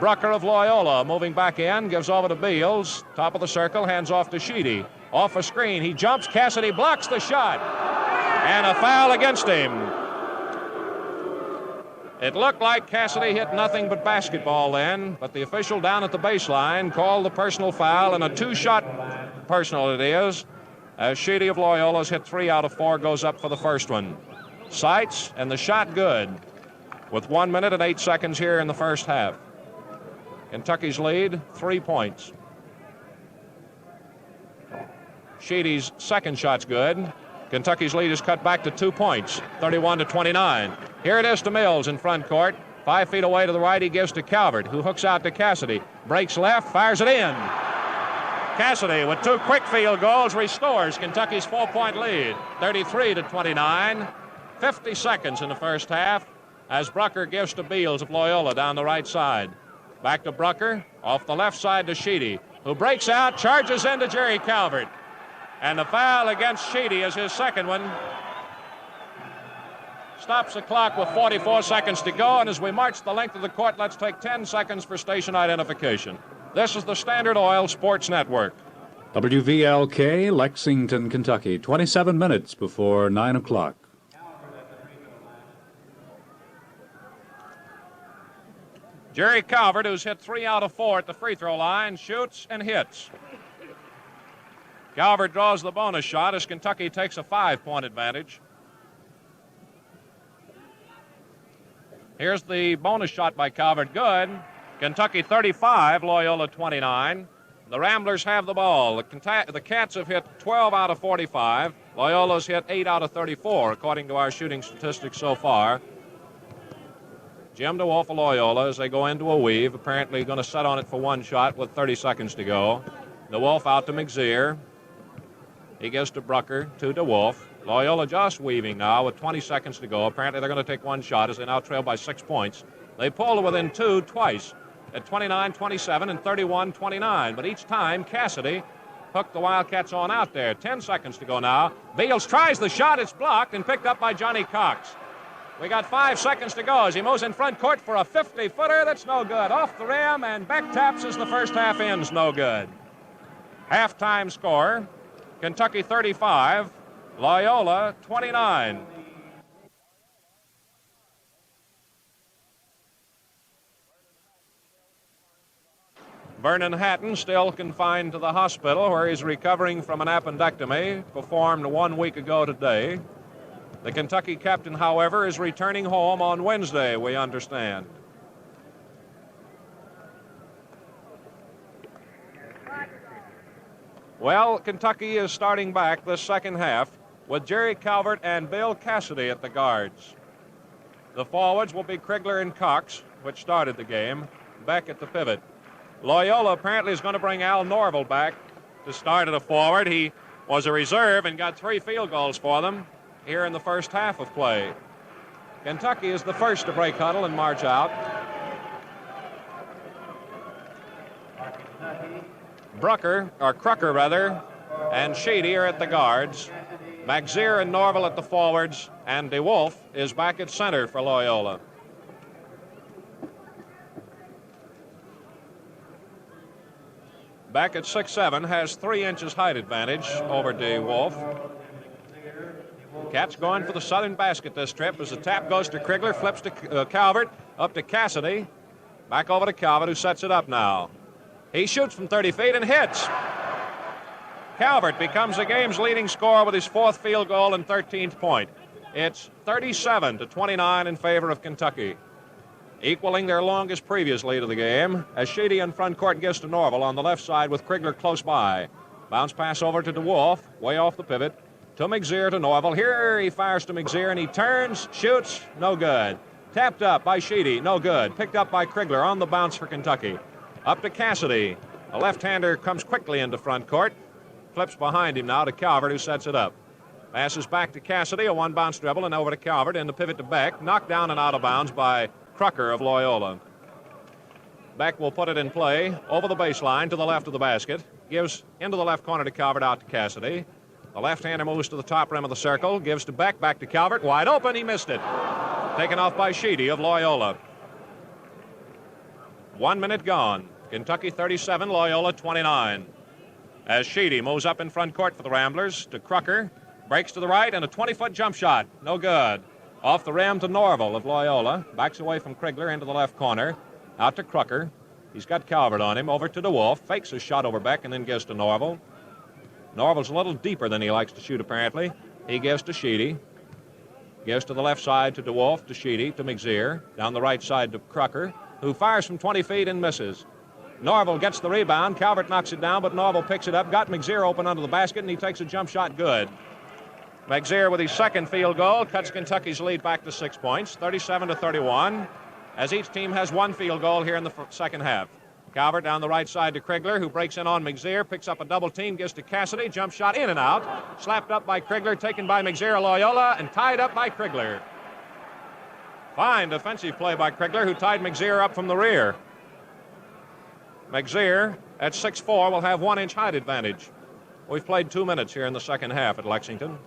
Brucker of Loyola moving back in, gives over to Beals. Top of the circle, hands off to Sheedy. Off a screen, he jumps, Cassidy blocks the shot. And a foul against him. It looked like Cassidy hit nothing but basketball then, but the official down at the baseline called the personal foul, and a 2-shot personal it is, as Sheedy of Loyola's hit 3 out of 4, goes up for the first one. Sights, and the shot good, with 1 minute and 8 seconds here in the first half. Kentucky's lead, 3 points. Sheedy's second shot's good. Kentucky's lead is cut back to 2 points, 31-29. Here it is to Mills in front court. 5 feet away to the right, he gives to Calvert, who hooks out to Cassidy. Breaks left, fires it in. Cassidy, with 2 quick field goals, restores Kentucky's 4-point lead, 33-29. 50 seconds in the first half as Brucker gives to Beals of Loyola down the right side. Back to Brucker, off the left side to Sheedy, who breaks out, charges into Jerry Calvert. And the foul against Sheedy is his second one. Stops the clock with 44 seconds to go, and as we march the length of the court, let's take 10 seconds for station identification. This is the Standard Oil Sports Network. WVLK, Lexington, Kentucky, 27 minutes before 9 o'clock. Jerry Calvert, who's hit 3 out of 4 at the free throw line, shoots and hits. Calvert draws the bonus shot as Kentucky takes a 5-point advantage. Here's the bonus shot by Calvert, good. Kentucky 35, Loyola 29. The Ramblers have the ball. The Cats have hit 12 out of 45. Loyola's hit 8 out of 34, according to our shooting statistics so far. Jim DeWolf of Loyola as they go into a weave. Apparently going to set on it for one shot with 30 seconds to go. DeWolf out to McZear. He gives to Brucker, to DeWolf. Loyola just weaving now with 20 seconds to go. Apparently they're going to take one shot as they now trail by 6 points. They pulled within two twice at 29-27 and 31-29. But each time Cassidy hooked the Wildcats on out there. 10 seconds to go now. Beals tries the shot. It's blocked and picked up by Johnny Cox. We got 5 seconds to go as he moves in front court for a 50-footer. That's no good. Off the rim and back taps as the first half ends. No good. Halftime score, Kentucky 35, Loyola 29. Vernon Hatton still confined to the hospital where he's recovering from an appendectomy performed 1 week ago today. The Kentucky captain, however, is returning home on Wednesday, we understand. Well, Kentucky is starting back this second half with Jerry Calvert and Bill Cassidy at the guards. The forwards will be Krigler and Cox, which started the game, back at the pivot. Loyola apparently is going to bring Al Norville back to start at a forward. He was a reserve and got 3 field goals for them here in the first half of play. Kentucky is the first to break huddle and march out. Crucker, and Sheedy are at the guards. McZear and Norville at the forwards, and DeWolf is back at center for Loyola. Back at 6'7", has 3 inches height advantage over DeWolf. Cats going for the southern basket this trip as the tap goes to Krigler, flips to Calvert, up to Cassidy, back over to Calvert, who sets it up now. He shoots from 30 feet and hits. Calvert becomes the game's leading scorer with his 4th field goal and 13th point. It's 37-29 in favor of Kentucky, equaling their longest previous lead of the game as Sheedy in front court gets to Norville on the left side with Krigler close by. Bounce pass over to DeWolf, way off the pivot, to McZear to Norville. Here he fires to McZear and he turns, shoots, no good. Tapped up by Sheedy, no good. Picked up by Krigler on the bounce for Kentucky. Up to Cassidy. A left-hander comes quickly into front court. Flips behind him now to Calvert, who sets it up. Passes back to Cassidy, a one-bounce dribble, and over to Calvert, and the pivot to Beck. Knocked down and out of bounds by Crucker of Loyola. Beck will put it in play over the baseline to the left of the basket. Gives into the left corner to Calvert, out to Cassidy. The left-hander moves to the top rim of the circle. Gives to Beck, back to Calvert. Wide open, he missed it. Taken off by Sheedy of Loyola. 1 minute gone. Kentucky 37, Loyola 29. As Sheedy moves up in front court for the Ramblers to Crucker. Breaks to the right and a 20-foot jump shot. No good. Off the rim to Norville of Loyola. Backs away from Krigler into the left corner. Out to Crucker. He's got Calvert on him. Over to DeWolf. Fakes his shot over Beck and then gives to Norville. Norville's a little deeper than he likes to shoot, apparently. He gives to Sheedy. Gives to the left side to DeWolf, to Sheedy, to McZear. Down the right side to Crucker, who fires from 20 feet and misses. Norville gets the rebound. Calvert knocks it down, but Norville picks it up. Got McZear open under the basket, and he takes a jump shot good. McZear with his 2nd field goal cuts Kentucky's lead back to 6 points, 37-31, as each team has 1 field goal here in the second half. Calvert down the right side to Krigler, who breaks in on McZear, picks up a double team, gives to Cassidy, jump shot in and out, slapped up by Krigler, taken by McZear Loyola, and tied up by Krigler. Fine defensive play by Krigler, who tied McZear up from the rear. McZear, at 6'4", will have 1 inch height advantage. We've played 2 minutes here in the second half at Lexington.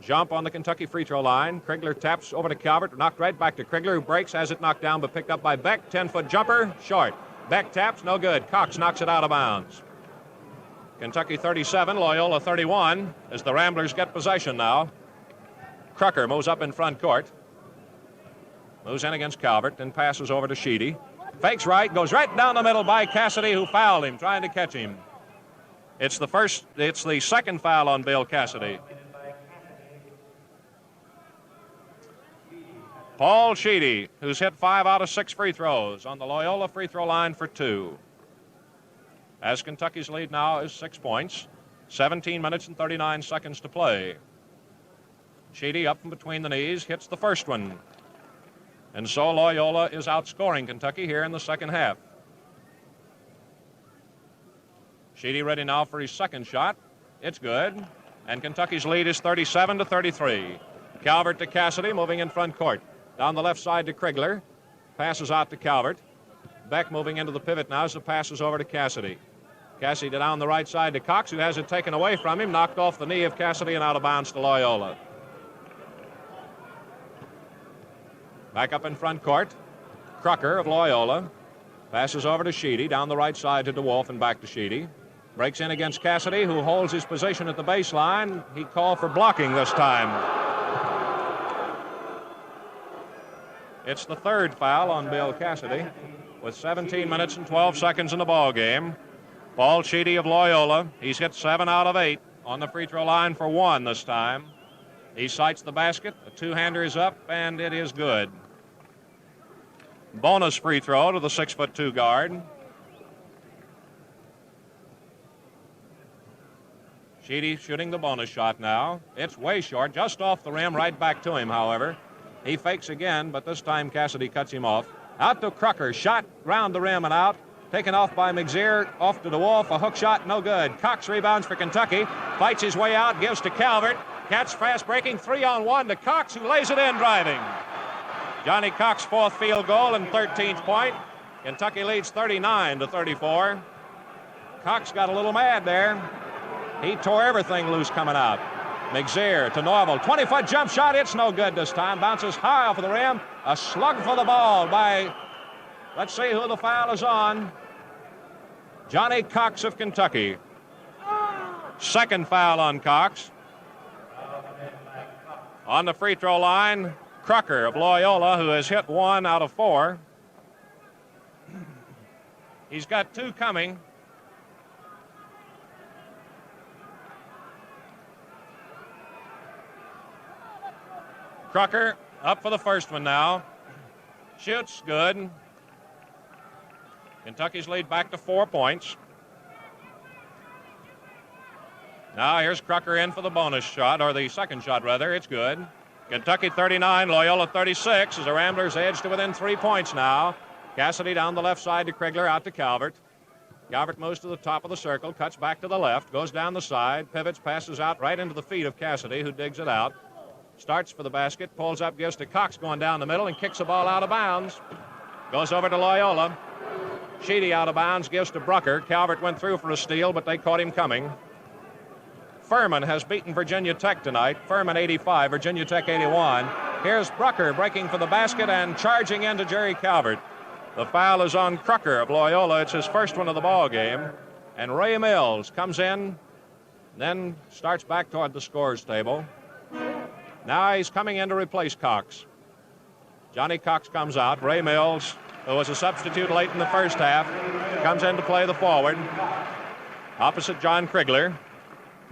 Jump on the Kentucky free throw line. Krigler taps over to Calvert, knocked right back to Krigler, who breaks, has it knocked down, but picked up by Beck. 10-foot jumper, short. Beck taps, no good. Cox knocks it out of bounds. Kentucky 37, Loyola 31, as the Ramblers get possession now. Crucker moves up in front court. Moves in against Calvert, then passes over to Sheedy. Fakes right, goes right down the middle by Cassidy, who fouled him, trying to catch him. It's the 2nd foul on Bill Cassidy. Paul Sheedy, who's hit 5 out of 6 free throws on the Loyola free throw line for 2. As Kentucky's lead now is 6 points, 17 minutes and 39 seconds to play. Sheedy up from between the knees, hits the first one. And so Loyola is outscoring Kentucky here in the second half. Sheedy ready now for his second shot. It's good. And Kentucky's lead is 37-33. Calvert to Cassidy, moving in front court. Down the left side to Krigler. Passes out to Calvert. Beck moving into the pivot now as the pass is over to Cassidy. Cassidy down the right side to Cox, who has it taken away from him. Knocked off the knee of Cassidy and out of bounds to Loyola. Back up in front court. Crocker of Loyola. Passes over to Sheedy. Down the right side to DeWolf and back to Sheedy. Breaks in against Cassidy, who holds his position at the baseline. He called for blocking this time. It's the third foul on Bill Cassidy with 17 minutes and 12 seconds in the ball game. Paul Sheedy of Loyola, he's hit 7 out of 8 on the free throw line for 1 this time. He sights the basket, the two-hander is up, and it is good. Bonus free throw to the 6'2" guard. Sheedy shooting the bonus shot now. It's way short, just off the rim, right back to him, however. He fakes again, but this time Cassidy cuts him off. Out to Crocker, shot round the rim and out. Taken off by McZear, off to DeWolf, a hook shot, no good. Cox rebounds for Kentucky, fights his way out, gives to Calvert. Catch fast breaking, 3-on-1 to Cox, who lays it in driving. Johnny Cox, 4th field goal and 13th point. Kentucky leads 39-34. Cox got a little mad there. He tore everything loose coming out. McZear to Norval. 20-foot jump shot. It's no good this time. Bounces high off of the rim. A slug for the ball by, let's see who the foul is on. Johnny Cox of Kentucky. Second foul on Cox. On the free throw line, Crocker of Loyola, who has hit 1 out of 4. He's got 2 coming. Crocker up for the first one now. Shoots, good. Kentucky's lead back to 4 points. Now here's Crocker in for the bonus shot, or the second shot rather. It's good. Kentucky 39, Loyola 36 as the Ramblers edge to within 3 points now. Cassidy down the left side to Krigler, out to Calvert. Calvert moves to the top of the circle, cuts back to the left, goes down the side, pivots, passes out right into the feet of Cassidy, who digs it out. Starts for the basket, pulls up, gives to Cox going down the middle and kicks the ball out of bounds. Goes over to Loyola. Sheedy out of bounds, gives to Brucker. Calvert went through for a steal, but they caught him coming. Furman has beaten Virginia Tech tonight. Furman 85, Virginia Tech 81. Here's Brucker breaking for the basket and charging into Jerry Calvert. The foul is on Crocker of Loyola. It's his first one of the ball game. And Ray Mills comes in, then starts back toward the scores table. Now he's coming in to replace Cox. Johnny Cox comes out. Ray Mills, who was a substitute late in the first half, comes in to play the forward. Opposite John Krigler.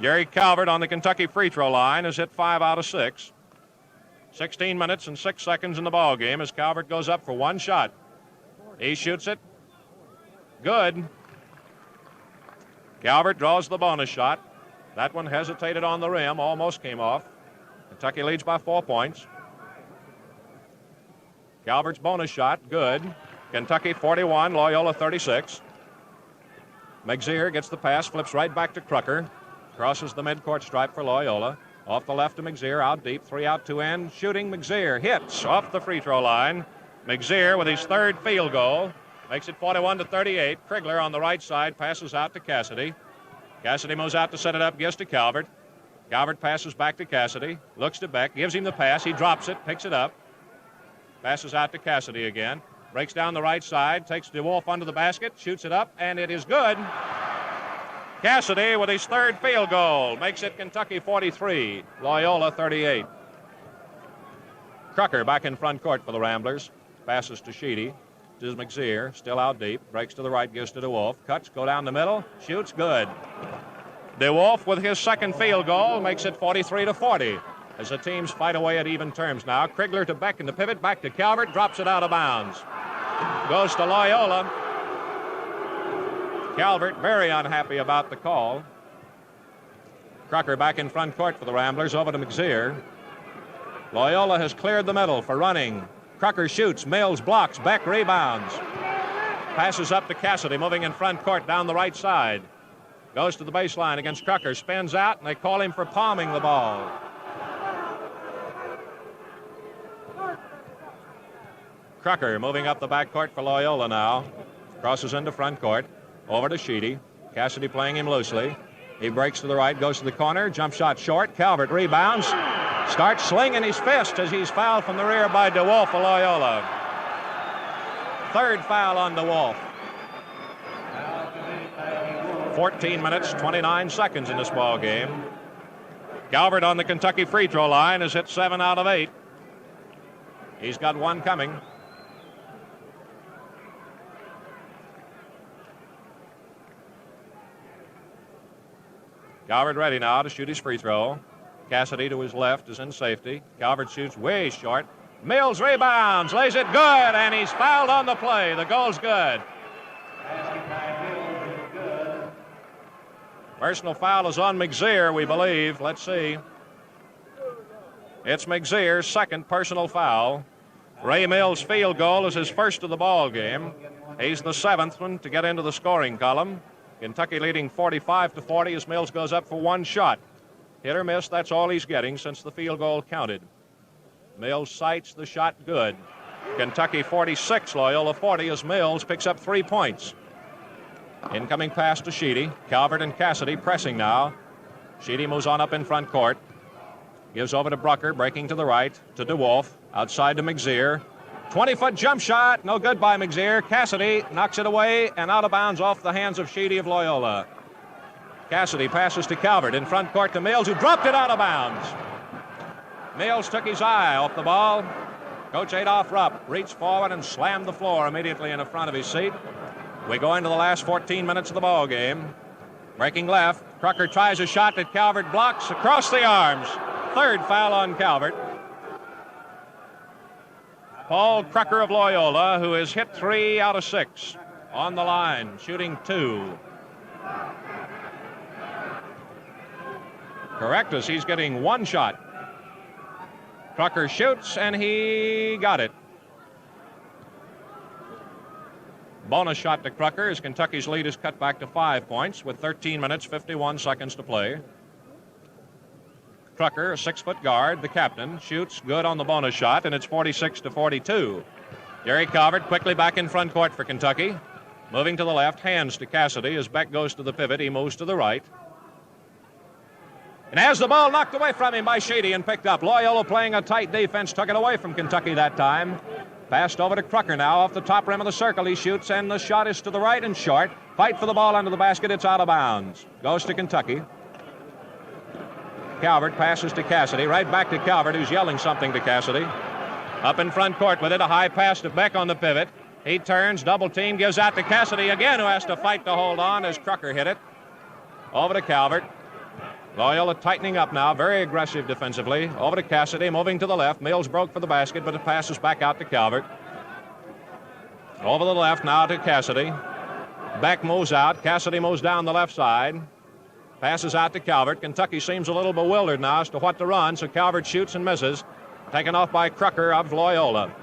Jerry Calvert on the Kentucky free throw line has hit 5 out of 6. 16 minutes and 6 seconds in the ball game as Calvert goes up for 1 shot. He shoots it. Good. Calvert draws the bonus shot. That one hesitated on the rim, almost came off. Kentucky leads by 4 points. Calvert's bonus shot, good. Kentucky 41, Loyola 36. McZear gets the pass, flips right back to Crocker. Crosses the midcourt stripe for Loyola. Off the left to McZear, out deep, 3 out, 2 in. Shooting, McZear hits off the free throw line. McZear with his 3rd field goal. Makes it 41-38. Krigler on the right side passes out to Cassidy. Cassidy moves out to set it up, gives to Calvert. Calvert passes back to Cassidy, looks to Beck, gives him the pass. He drops it, picks it up. Passes out to Cassidy again. Breaks down the right side, takes DeWolf under the basket, shoots it up, and it is good. Cassidy with his 3rd field goal makes it Kentucky 43, Loyola 38. Crocker back in front court for the Ramblers. Passes to Sheedy. To McZear, still out deep. Breaks to the right, gives to DeWolf. Cuts, go down the middle, shoots, good. DeWolf with his 2nd field goal makes it 43-40 as the teams fight away at even terms now. Krigler to Beck in the pivot, back to Calvert, drops it out of bounds. Goes to Loyola. Calvert very unhappy about the call. Crocker back in front court for the Ramblers, over to McZear. Loyola has cleared the middle for running. Crocker shoots. Mills blocks. Beck rebounds. Passes up to Cassidy, moving in front court down the right side. Goes to the baseline against Crocker. Spins out, and they call him for palming the ball. Crocker moving up the backcourt for Loyola now. Crosses into front court. Over to Sheedy. Cassidy playing him loosely. He breaks to the right, goes to the corner. Jump shot short. Calvert rebounds. Starts slinging his fist as he's fouled from the rear by DeWolf for Loyola. Third foul on DeWolf. 14 minutes, 29 seconds in this ball game. Calvert on the Kentucky free throw line has hit 7 out of 8. He's got one coming. Calvert ready now to shoot his free throw. Cassidy to his left is in safety. Calvert shoots way short. Mills rebounds, lays it good, and he's fouled on the play. The goal's good. Personal foul is on McZear, we believe. Let's see. It's McZear's second personal foul. Ray Mills' field goal is his first of the ball game. He's the 7th one to get into the scoring column. Kentucky leading 45-40 as Mills goes up for one shot. Hit or miss, that's all he's getting since the field goal counted. Mills sights the shot good. Kentucky 46, Loyola 40 as Mills picks up 3 points. Incoming pass to Sheedy. Calvert and Cassidy pressing now. Sheedy moves on up in front court. Gives over to Brucker, breaking to the right, to DeWolf. Outside to McZear. 20-foot jump shot, no good by McZear. Cassidy knocks it away and out of bounds off the hands of Sheedy of Loyola. Cassidy passes to Calvert in front court to Mills, who dropped it out of bounds. Mills took his eye off the ball. Coach Adolph Rupp reached forward and slammed the floor immediately in the front of his seat. We go into the last 14 minutes of the ball game. Breaking left, Crocker tries a shot that Calvert blocks across the arms. Third foul on Calvert. Paul Crocker of Loyola, who has hit 3 out of 6 on the line, shooting 2. Correct us, he's getting one shot. Crocker shoots, and he got it. Bonus shot to Crocker as Kentucky's lead is cut back to 5 points with 13 minutes, 51 seconds to play. Crocker, a 6-foot guard, the captain, shoots good on the bonus shot, and it's 46-42. Gary Calvert quickly back in front court for Kentucky. Moving to the left, hands to Cassidy as Beck goes to the pivot. He moves to the right. And has the ball knocked away from him by Sheedy and picked up. Loyola playing a tight defense, took it away from Kentucky that time. Passed over to Crocker now off the top rim of the circle. He shoots, and the shot is to the right and short. Fight for the ball under the basket. It's out of bounds. Goes to Kentucky. Calvert passes to Cassidy. Right back to Calvert, who's yelling something to Cassidy. Up in front court with it. A high pass to Beck on the pivot. He turns, double team, gives out to Cassidy again, who has to fight to hold on as Crocker hit it. Over to Calvert. Loyola tightening up now, very aggressive defensively. Over to Cassidy, moving to the left. Mills broke for the basket, but it passes back out to Calvert. Over the left now to Cassidy. Beck moves out. Cassidy moves down the left side. Passes out to Calvert. Kentucky seems a little bewildered now as to what to run, so Calvert shoots and misses. Taken off by Crocker of Loyola.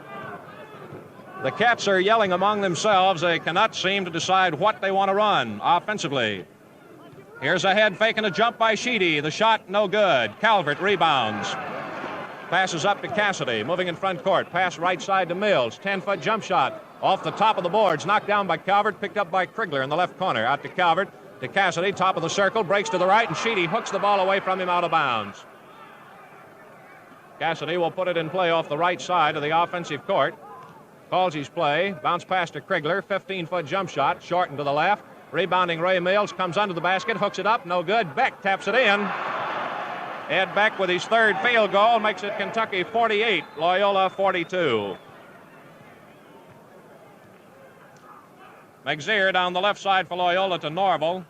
The Cats are yelling among themselves. They cannot seem to decide what they want to run offensively. Here's a head fake and a jump by Sheedy. The shot no good. Calvert rebounds. Passes up to Cassidy, moving in front court. Pass right side to Mills. 10-foot jump shot off the top of the boards. Knocked down by Calvert, picked up by Krigler in the left corner. Out to Calvert, to Cassidy, top of the circle, breaks to the right, and Sheedy hooks the ball away from him out of bounds. Cassidy will put it in play off the right side of the offensive court. Calls his play. Bounce pass to Krigler. 15-foot jump shot, shortened to the left. Rebounding Ray Mills, comes under the basket, hooks it up, no good. Beck taps it in. Ed Beck with his third field goal makes it Kentucky 48, Loyola 42. McZear down the left side for Loyola to Norval.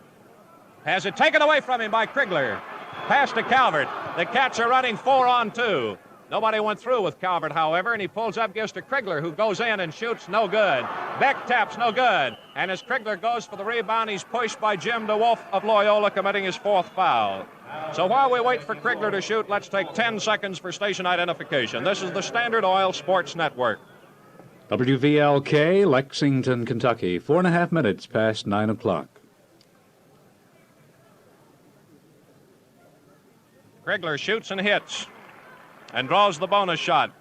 Has it taken away from him by Krigler. Pass to Calvert. The Cats are running 4-on-2. Nobody went through with Calvert, however, and he pulls up, gives to Krigler, who goes in and shoots, no good. Beck taps, no good. And as Krigler goes for the rebound, he's pushed by Jim DeWolf of Loyola, committing his 4th foul. So while we wait for Krigler to shoot, let's take 10 seconds for station identification. This is the Standard Oil Sports Network. WVLK, Lexington, Kentucky, 4.5 minutes past 9 o'clock. Krigler shoots and hits and draws the bonus shot.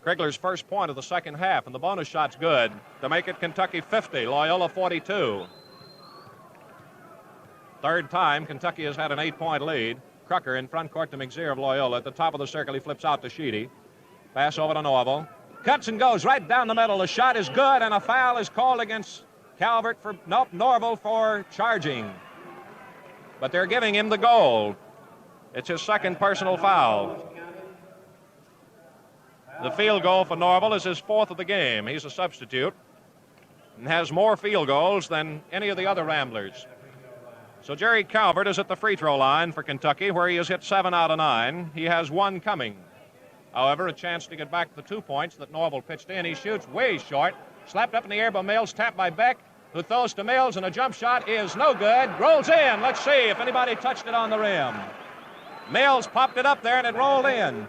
Krigler's first point of the second half, and the bonus shot's good to make it Kentucky 50, Loyola 42. Third time Kentucky has had an 8-point lead. Crucker in front court to McZear of Loyola. At the top of the circle, he flips out to Sheedy. Pass over to Norval. Cuts and goes right down the middle. The shot is good, and a foul is called against Calvert for, nope, Norval for charging. But they're giving him the goal. It's his second personal foul. The field goal for Norval is his fourth of the game. He's a substitute and has more field goals than any of the other Ramblers. So Jerry Calvert is at the free throw line for Kentucky, where he has hit 7 out of 9. He has one coming. However, a chance to get back the 2 points that Norval pitched in. He shoots way short. Slapped up in the air by Mills, tapped by Beck, who throws to Mills, and a jump shot is no good. Rolls in. Let's see if anybody touched it on the rim. Mills popped it up there, and it rolled in.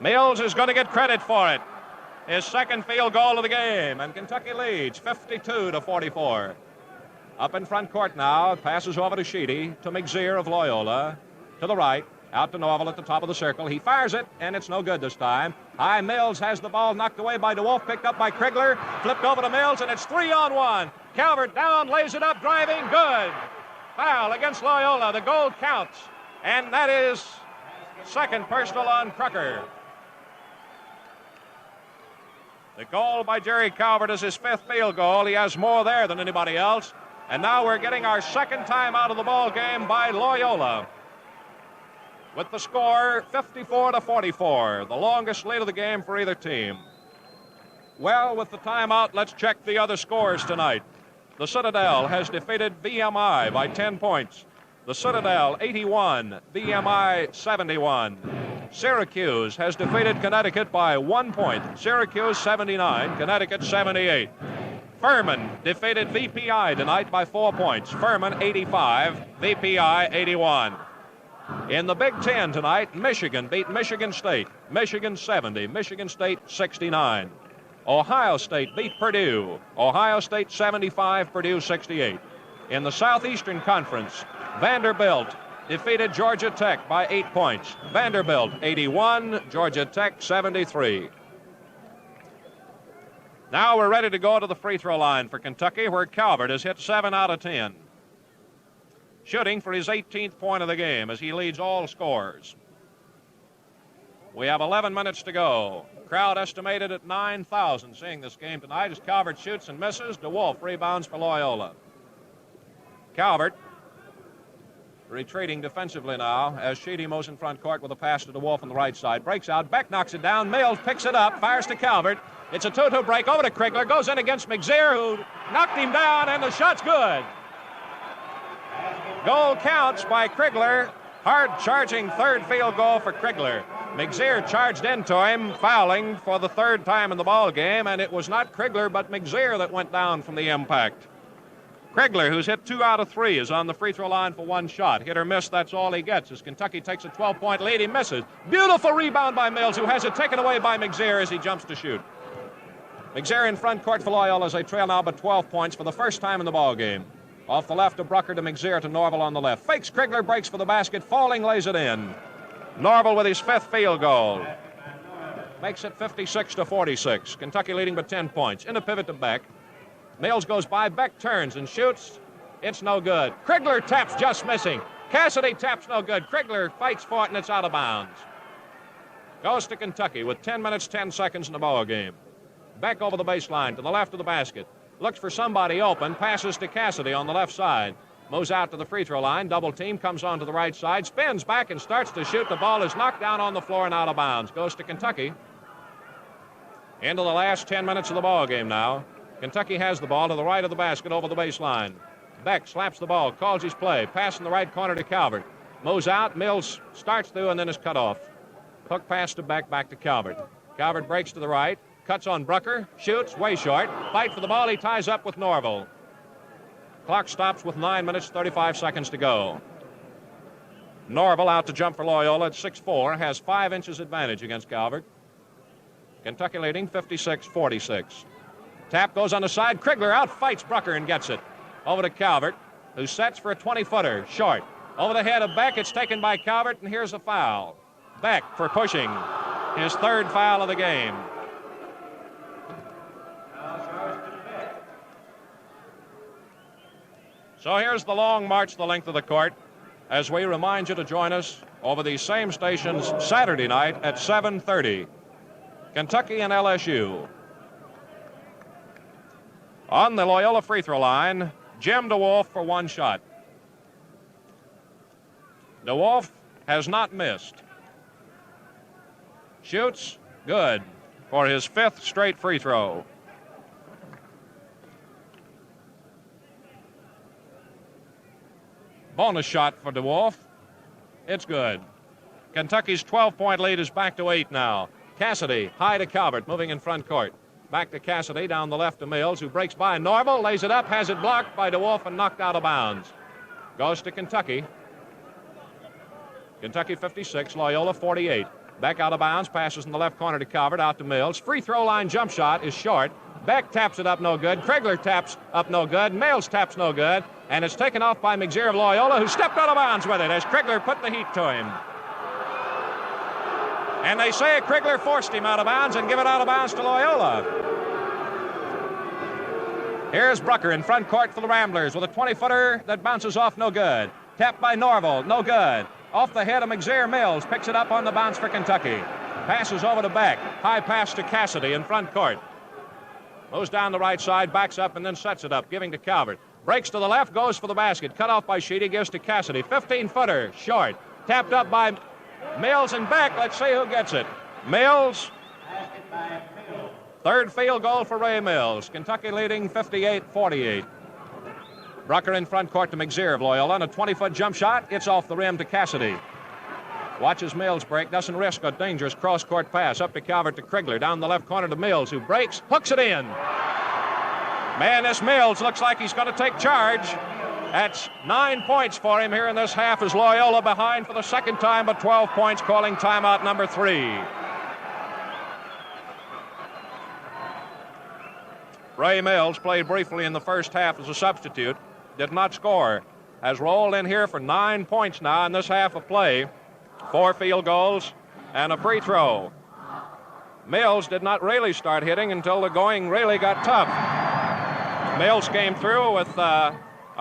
Mills is going to get credit for it. His second field goal of the game, and Kentucky leads 52-44. Up in front court now, passes over to Sheedy, to McZear of Loyola, to the right, out to Norval at the top of the circle. He fires it, and it's no good this time. High Mills has the ball knocked away by DeWolf, picked up by Krigler, flipped over to Mills, and it's 3-on-1. Calvert down, lays it up, driving, good. Foul against Loyola. The goal counts, and that is second personal on Crucker. The goal by Jerry Calvert is his fifth field goal. He has more there than anybody else. And now we're getting our second time out of the ball game by Loyola. With the score 54-44, the longest lead of the game for either team. Well, with the timeout, let's check the other scores tonight. The Citadel has defeated VMI by 10 points. The Citadel 81, VMI 71. Syracuse has defeated Connecticut by 1 point. Syracuse 79, Connecticut 78. Furman defeated VPI tonight by 4 points. Furman 85, VPI 81. In the Big Ten tonight, Michigan beat Michigan State. Michigan 70, Michigan State 69. Ohio State beat Purdue. Ohio State 75, Purdue 68. In the Southeastern Conference, Vanderbilt defeated Georgia Tech by 8 points. Vanderbilt 81, Georgia Tech 73. Now we're ready to go to the free throw line for Kentucky, where Calvert has hit 7 out of 10. Shooting for his 18th point of the game as he leads all scorers. We have 11 minutes to go. Crowd estimated at 9,000 seeing this game tonight as Calvert shoots and misses. DeWolf rebounds for Loyola. Calvert retreating defensively now as Sheedy moves in front court with a pass to DeWolf on the right side. Breaks out. Beck knocks it down. Mills picks it up. Fires to Calvert. It's a 2-2 break over to Krigler. Goes in against McZear, who knocked him down, and the shot's good. Goal counts by Krigler. Hard charging third field goal for Krigler. McZear charged into him, fouling for the third time in the ball game, and it was not Krigler but McZear that went down from the impact. Krigler, who's hit 2 out of 3, is on the free throw line for one shot. Hit or miss, that's all he gets. As Kentucky takes a 12-point lead, he misses. Beautiful rebound by Mills, who has it taken away by McZear as he jumps to shoot. McZear in front court for Loyola as they trail now but 12 points for the first time in the ball game. Off the left of Brucker to McZear to Norval on the left. Fakes Krigler, breaks for the basket, falling, lays it in. Norval with his fifth field goal. Makes it 56-46. Kentucky leading by 10 points. In a pivot to Beck. Mills goes by, Beck turns and shoots. It's no good. Krigler taps, just missing. Cassidy taps, no good. Krigler fights for it, and it's out of bounds. Goes to Kentucky with 10 minutes, 10 seconds in the ball game. Beck over the baseline to the left of the basket. Looks for somebody open, passes to Cassidy on the left side. Moves out to the free throw line, double team, comes on to the right side, spins back and starts to shoot. The ball is knocked down on the floor and out of bounds. Goes to Kentucky. Into the last 10 minutes of the ball game now. Kentucky has the ball to the right of the basket over the baseline. Beck slaps the ball, calls his play, pass in the right corner to Calvert. Moves out, Mills starts through and then is cut off. Hook pass to Beck, back to Calvert. Calvert breaks to the right, cuts on Brucker, shoots, way short. Fight for the ball, he ties up with Norval. Clock stops with 9 minutes, 35 seconds to go. Norval out to jump for Loyola at 6'4", has 5 inches advantage against Calvert. Kentucky leading 56-46. Tap goes on the side. Krigler out fights Brucker and gets it. Over to Calvert, who sets for a 20-footer, short. Over the head of Beck, it's taken by Calvert, and here's a foul. Beck for pushing, his 3rd foul of the game. So here's the long march the length of the court as we remind you to join us over these same stations Saturday night at 7:30. Kentucky and LSU. On the Loyola free throw line, Jim DeWolf for 1 shot. DeWolf has not missed. Shoots good for his 5th straight free throw. Bonus shot for DeWolf. It's good. Kentucky's 12-point lead is back to 8 now. Cassidy, high to Calvert, moving in front court. Back to Cassidy, down the left to Mills, who breaks by Norval, lays it up, has it blocked by DeWolf and knocked out of bounds. Goes to Kentucky. Kentucky 56, Loyola 48. Back out of bounds, passes in the left corner to Calvert, out to Mills. Free throw line jump shot is short. Beck taps it up no good. Krigler taps up no good. Mills taps no good. And it's taken off by McZear of Loyola, who stepped out of bounds with it as Krigler put the heat to him. And they say Krigler forced him out of bounds and give it out of bounds to Loyola. Here's Brucker in front court for the Ramblers with a 20-footer that bounces off no good. Tapped by Norval, no good. Off the head of McZear. Mills picks it up on the bounce for Kentucky. Passes over to Beck. High pass to Cassidy in front court. Moves down the right side, backs up, and then sets it up, giving to Calvert. Breaks to the left, goes for the basket. Cut off by Sheedy, gives to Cassidy. 15-footer, short. Tapped up by Mills and Beck. Let's see who gets it. Mills. 3rd field goal for Ray Mills. Kentucky leading 58-48. Brucker in front court to McZear of Loyola on a 20-foot jump shot. It's off the rim to Cassidy. Watches Mills break, doesn't risk a dangerous cross-court pass. Up to Calvert to Krigler, down the left corner to Mills, who breaks, hooks it in. Man, this Mills looks like he's going to take charge. That's 9 points for him here in this half as Loyola behind for the 2nd time, but 12 points, calling timeout number 3. Ray Mills played briefly in the first half as a substitute, did not score, has rolled in here for 9 points now in this half of play. 4 field goals and a free throw. Mills did not really start hitting until the going really got tough. Mills came through with a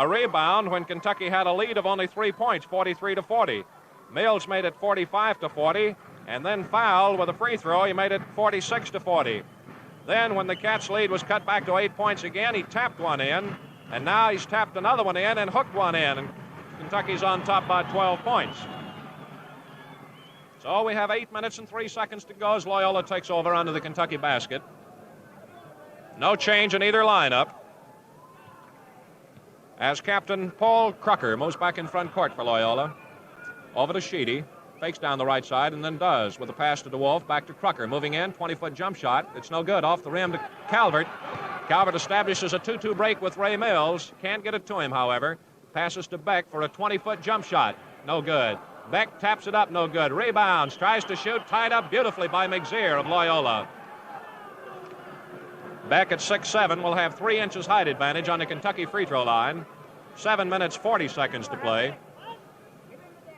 rebound when Kentucky had a lead of only 3 points, 43-40. Mills made it 45-40, and then fouled with a free throw. He made it 46-40. Then when the Cats' lead was cut back to 8 points again, he tapped one in, and now he's tapped another one in and hooked one in, and Kentucky's on top by 12 points. So we have 8 minutes and 3 seconds to go as Loyola takes over under the Kentucky basket. No change in either lineup. As Captain Paul Crocker moves back in front court for Loyola. Over to Sheedy. Fakes down the right side and then does with a pass to DeWolf. Back to Crocker. Moving in. 20-foot jump shot. It's no good. Off the rim to Calvert. Calvert establishes a 2-2 break with Ray Mills. Can't get it to him, however. Passes to Beck for a 20-foot jump shot. No good. Beck taps it up, no good. Rebounds, tries to shoot, tied up beautifully by McZear of Loyola. Beck at 6'7" will have 3 inches height advantage on the Kentucky free throw line. 7 minutes, 40 seconds to play.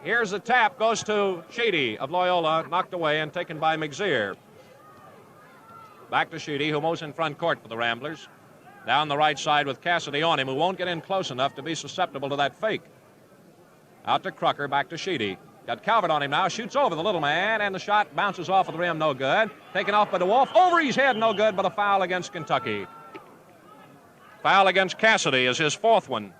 Here's the tap, goes to Sheedy of Loyola, knocked away and taken by McZear. Back to Sheedy, who moves in front court for the Ramblers. Down the right side with Cassidy on him, who won't get in close enough to be susceptible to that fake. Out to Crocker, back to Sheedy. Got Calvert on him now, shoots over the little man, and the shot bounces off of the rim, no good. Taken off by DeWolf, over his head, no good, but a foul against Kentucky. Foul against Cassidy is his 4th one.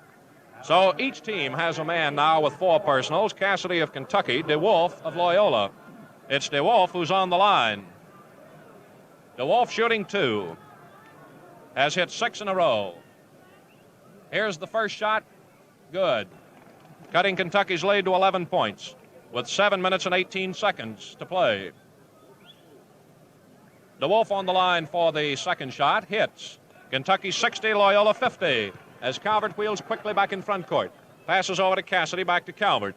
So each team has a man now with 4 personals. Cassidy of Kentucky, DeWolf of Loyola. It's DeWolf who's on the line. DeWolf shooting 2. Has hit 6 in a row. Here's the first shot, good. Cutting Kentucky's lead to 11 points with 7 minutes and 18 seconds to play. DeWolf on the line for the second shot, hits. Kentucky 60, Loyola 50, as Calvert wheels quickly back in front court. Passes over to Cassidy, back to Calvert.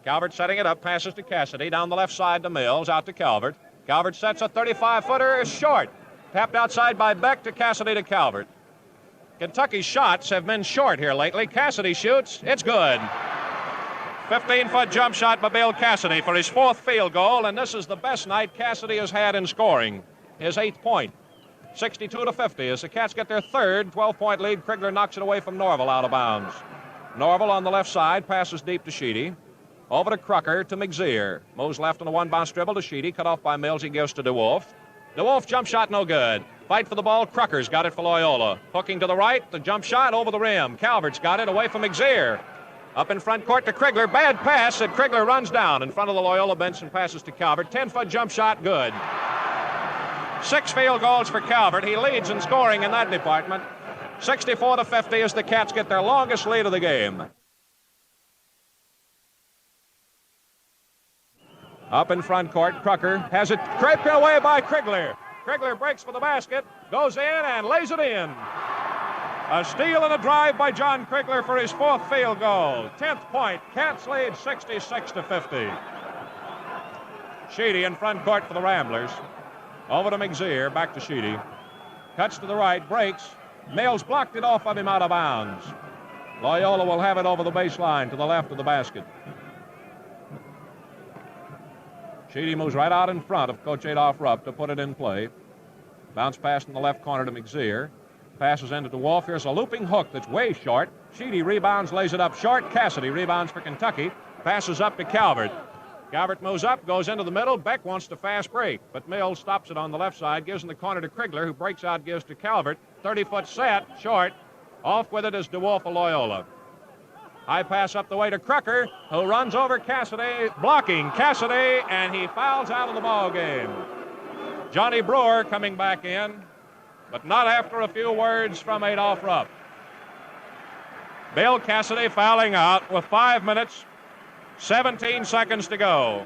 Calvert setting it up, passes to Cassidy, down the left side to Mills, out to Calvert. Calvert sets a 35-footer, is short. Tapped outside by Beck to Cassidy to Calvert. Kentucky's shots have been short here lately. Cassidy shoots, it's good. 15-foot jump shot by Bill Cassidy for his 4th field goal, and this is the best night Cassidy has had in scoring. His 8th point. 62-50 as the Cats get their 3rd 12-point lead. Krigler knocks it away from Norval out of bounds. Norval on the left side, passes deep to Sheedy. Over to Crucker to McZeer. Moves left on a one-bounce dribble to Sheedy. Cut off by Mills. He gives to DeWolf. DeWolf jump shot no good. Fight for the ball. Crucker's got it for Loyola. Hooking to the right. The jump shot over the rim. Calvert's got it away from McZeer. Up in front court to Krigler. Bad pass. And Krigler runs down in front of the Loyola bench and passes to Calvert. 10-foot jump shot good. 6 field goals for Calvert. He leads in scoring in that department. 64-50 as the Cats get their longest lead of the game. Up in front court, Crucker has it scraped away by Krigler. Krigler breaks for the basket, goes in and lays it in. A steal and a drive by John Krigler for his 4th field goal. 10th point, Cats lead 66-50. Sheedy in front court for the Ramblers. Over to McZeer, back to Sheedy. Cuts to the right, breaks. Mills blocked it off of him out of bounds. Loyola will have it over the baseline to the left of the basket. Sheedy moves right out in front of Coach Adolph Rupp to put it in play. Bounce pass in the left corner to McZeer. Passes into DeWolf. Here's a looping hook that's way short. Sheedy rebounds, lays it up short. Cassidy rebounds for Kentucky. Passes up to Calvert. Calvert moves up, goes into the middle. Beck wants to fast break, but Mills stops it on the left side, gives in the corner to Krigler, who breaks out, gives to Calvert. 30-foot set, short. Off with it is DeWolf of Loyola. High pass up the way to Crucker, who runs over Cassidy, blocking Cassidy, and he fouls out of the ball game. Johnny Brewer coming back in, but not after a few words from Adolph Rupp. Bill Cassidy fouling out with 5 minutes, 17 seconds to go,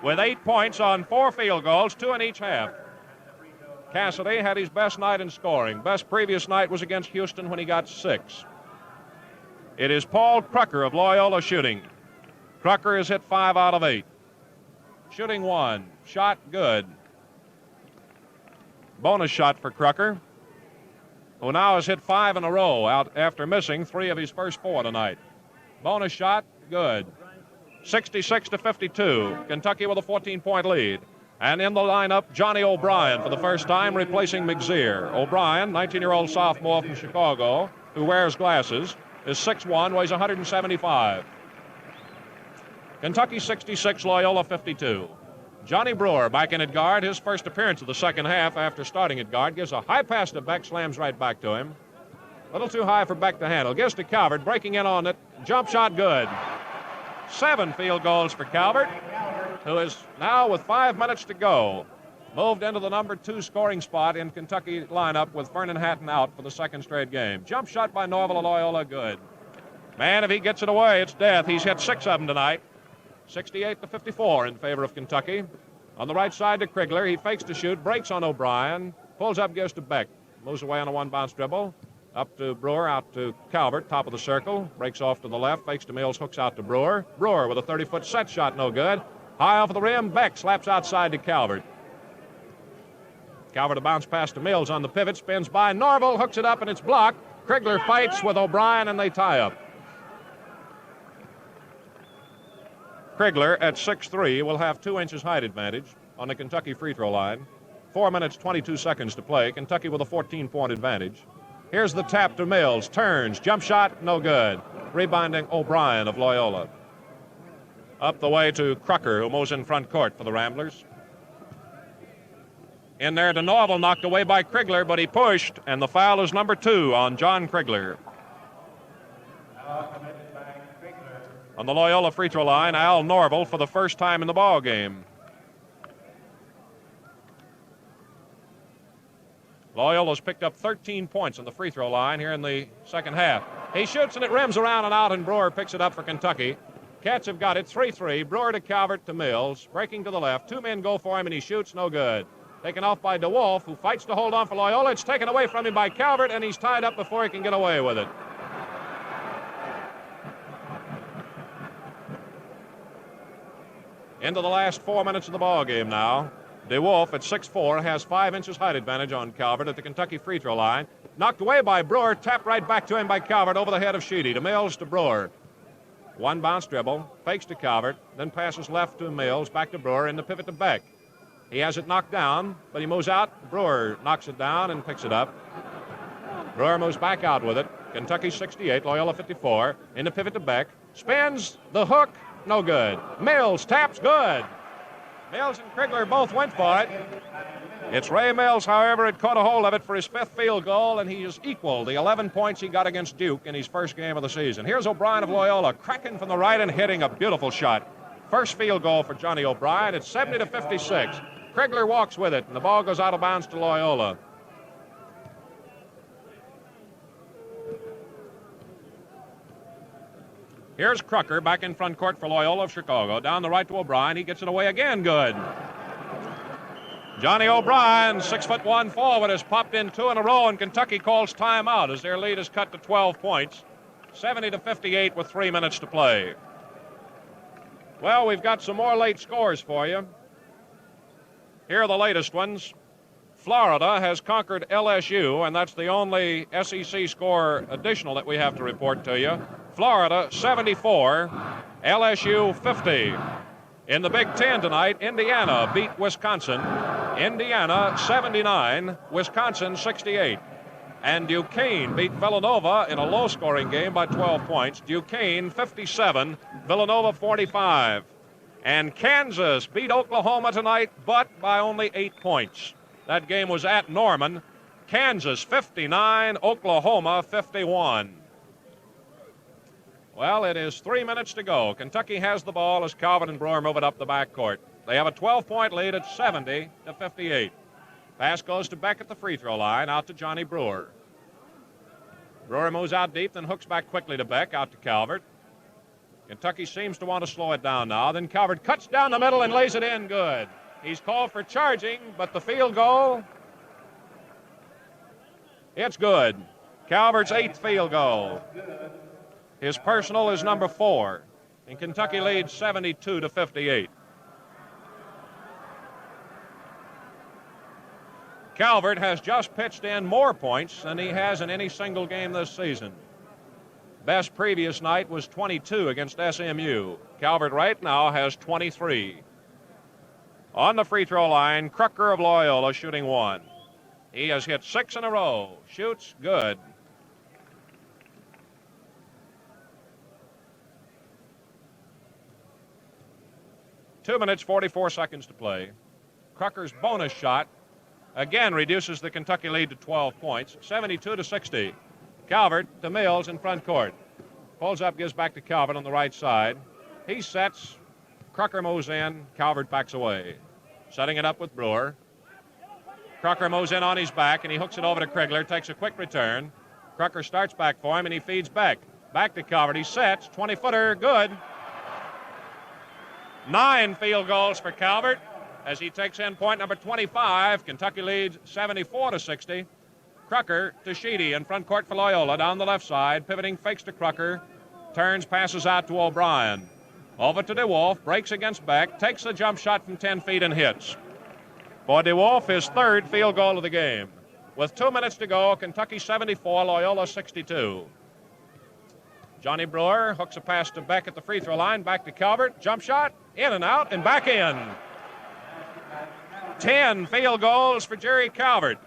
with 8 points on 4 field goals, 2 in each half. Cassidy had his best night in scoring. Best previous night was against Houston when he got 6. It is Paul Crucker of Loyola shooting. Crucker has hit 5 out of 8. Shooting 1. Shot good. Bonus shot for Crucker, who now has hit 5 in a row out after missing 3 of his first 4 tonight. Bonus shot good. 66-52. Kentucky with a 14-point lead. And in the lineup, Johnny O'Brien for the first time replacing McZeer. O'Brien, 19-year-old sophomore from Chicago, who wears glasses, is 6'1", weighs 175. Kentucky 66, Loyola 52. Johnny Brewer back in at guard, his first appearance of the second half after starting at guard. Gives a high pass to Beck, slams right back to him. A little too high for Beck to handle. Gives to Calvert, breaking in on it. Jump shot good. 7 field goals for Calvert, who is now with 5 minutes to go moved into the number 2 scoring spot in Kentucky lineup with Vernon Hatton out for the second straight game. Jump shot by Norval of Loyola, good. Man, if he gets it away, it's death. He's hit 6 of them tonight. 68-54 in favor of Kentucky. On the right side to Krigler. He fakes to shoot, breaks on O'Brien, pulls up, gives to Beck. Moves away on a one-bounce dribble. Up to Brewer, out to Calvert, top of the circle. Breaks off to the left, fakes to Mills, hooks out to Brewer. Brewer with a 30-foot set shot, no good. High off of the rim, Beck slaps outside to Calvert. Calvert a bounce pass to Mills on the pivot, spins by Norval, hooks it up, and it's blocked. Krigler fights with O'Brien, and they tie up. Krigler at 6'3" will have 2 inches height advantage on the Kentucky free throw line. 4 minutes, 22 seconds to play. Kentucky with a 14-point advantage. Here's the tap to Mills. Turns. Jump shot. No good. Rebounding O'Brien of Loyola. Up the way to Crucker, who moves in front court for the Ramblers. In there to Norval, knocked away by Krigler, but he pushed, and the foul is number 2 on John Krigler. On the Loyola free throw line, Al Norval for the first time in the ball game. Loyola's picked up 13 points on the free throw line here in the second half. He shoots and it rims around and out, and Brewer picks it up for Kentucky. Cats have got it 3-3. Brewer to Calvert to Mills. Breaking to the left. 2 men go for him, and he shoots. No good. Taken off by DeWolf, who fights to hold on for Loyola. It's taken away from him by Calvert, and he's tied up before he can get away with it. into the last 4 minutes of the ball game now. DeWolf at 6'4" has 5 inches height advantage on Calvert at the Kentucky free throw line. Knocked away by Brewer, tapped right back to him by Calvert over the head of Sheedy. To Mills, to Brewer. One bounce dribble, fakes to Calvert, then passes left to Mills, back to Brewer, in the pivot to Beck. He has it knocked down, but he moves out. Brewer knocks it down and picks it up. Brewer moves back out with it. Kentucky 68, Loyola 54. In the pivot to Beck. Spins, the hook, no good. Mills taps, good. Mills and Krigler both went for it. It's Ray Mills, however, had caught a hold of it for his 5th field goal, and he has equaled the 11 points he got against Duke in his first game of the season. Here's O'Brien of Loyola, cracking from the right and hitting a beautiful shot. First field goal for Johnny O'Brien. It's 70-56. Krigler walks with it, and the ball goes out of bounds to Loyola. Here's Crucker back in front court for Loyola of Chicago. Down the right to O'Brien. He gets it away again. Good. Johnny O'Brien, 6'1" forward, has popped in 2 in a row, and Kentucky calls timeout as their lead is cut to 12 points. 70-58 with 3 minutes to play. Well, we've got some more late scores for you. Here are the latest ones. Florida has conquered LSU, and that's the only SEC score additional that we have to report to you. Florida 74, LSU 50. In the Big Ten tonight, Indiana beat Wisconsin. Indiana 79, Wisconsin 68. And Duquesne beat Villanova in a low-scoring game by 12 points. Duquesne 57, Villanova 45. And Kansas beat Oklahoma tonight, but by only 8 points. That game was at Norman. Kansas 59, Oklahoma 51. Well, it is 3 minutes to go. Kentucky has the ball as Calvert and Brewer move it up the backcourt. They have a 12-point lead at 70-58. Pass goes to Beck at the free throw line, out to Johnny Brewer. Brewer moves out deep, then hooks back quickly to Beck, out to Calvert. Kentucky seems to want to slow it down now. Then Calvert cuts down the middle and lays it in good. He's called for charging, but the field goal, it's good. Calvert's 8th field goal. His personal is number 4, and Kentucky leads 72-58. Calvert has just pitched in more points than he has in any single game this season. Best previous night was 22 against SMU. Calvert right now has 23. On the free throw line, Crucker of Loyola shooting 1. He has hit 6 in a row. Shoots good. Two minutes, 44 seconds to play. Crucker's bonus shot again reduces the Kentucky lead to 12 points, 72-60. Calvert to Mills in front court. Pulls up, gives back to Calvert on the right side. He sets. Crucker moves in. Calvert backs away. Setting it up with Brewer. Crucker moves in on his back, and he hooks it over to Krigler. Takes a quick return. Crucker starts back for him, and he feeds back. Back to Calvert. He sets. 20-footer. Good. 9 field goals for Calvert as he takes in point number 25. Kentucky leads 74-60. Crucker to Sheedy in front court for Loyola down the left side. Pivoting, fakes to Crucker. Turns, passes out to O'Brien. Over to DeWolf, breaks against Beck, takes the jump shot from 10 feet and hits. For DeWolf, his 3rd field goal of the game. With 2 minutes to go, Kentucky 74, Loyola 62. Johnny Brewer hooks a pass to Beck at the free throw line, back to Calvert, jump shot, in and out, and back in. 10 field goals for Jerry Calvert.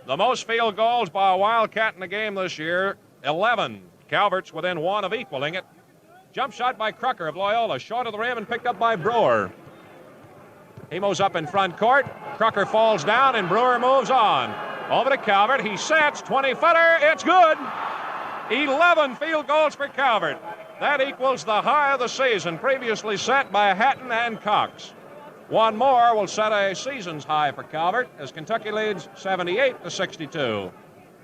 The most field goals by a Wildcat in the game this year, 11. Calvert's within 1 of equaling it. Jump shot by Crucker of Loyola, short of the rim and picked up by Brewer. He moves up in front court. Crucker falls down and Brewer moves on. Over to Calvert, he sets, 20-footer, it's good. 11 field goals for Calvert. That equals the high of the season previously set by Hatton and Cox. One more will set a season's high for Calvert as Kentucky leads 78-62.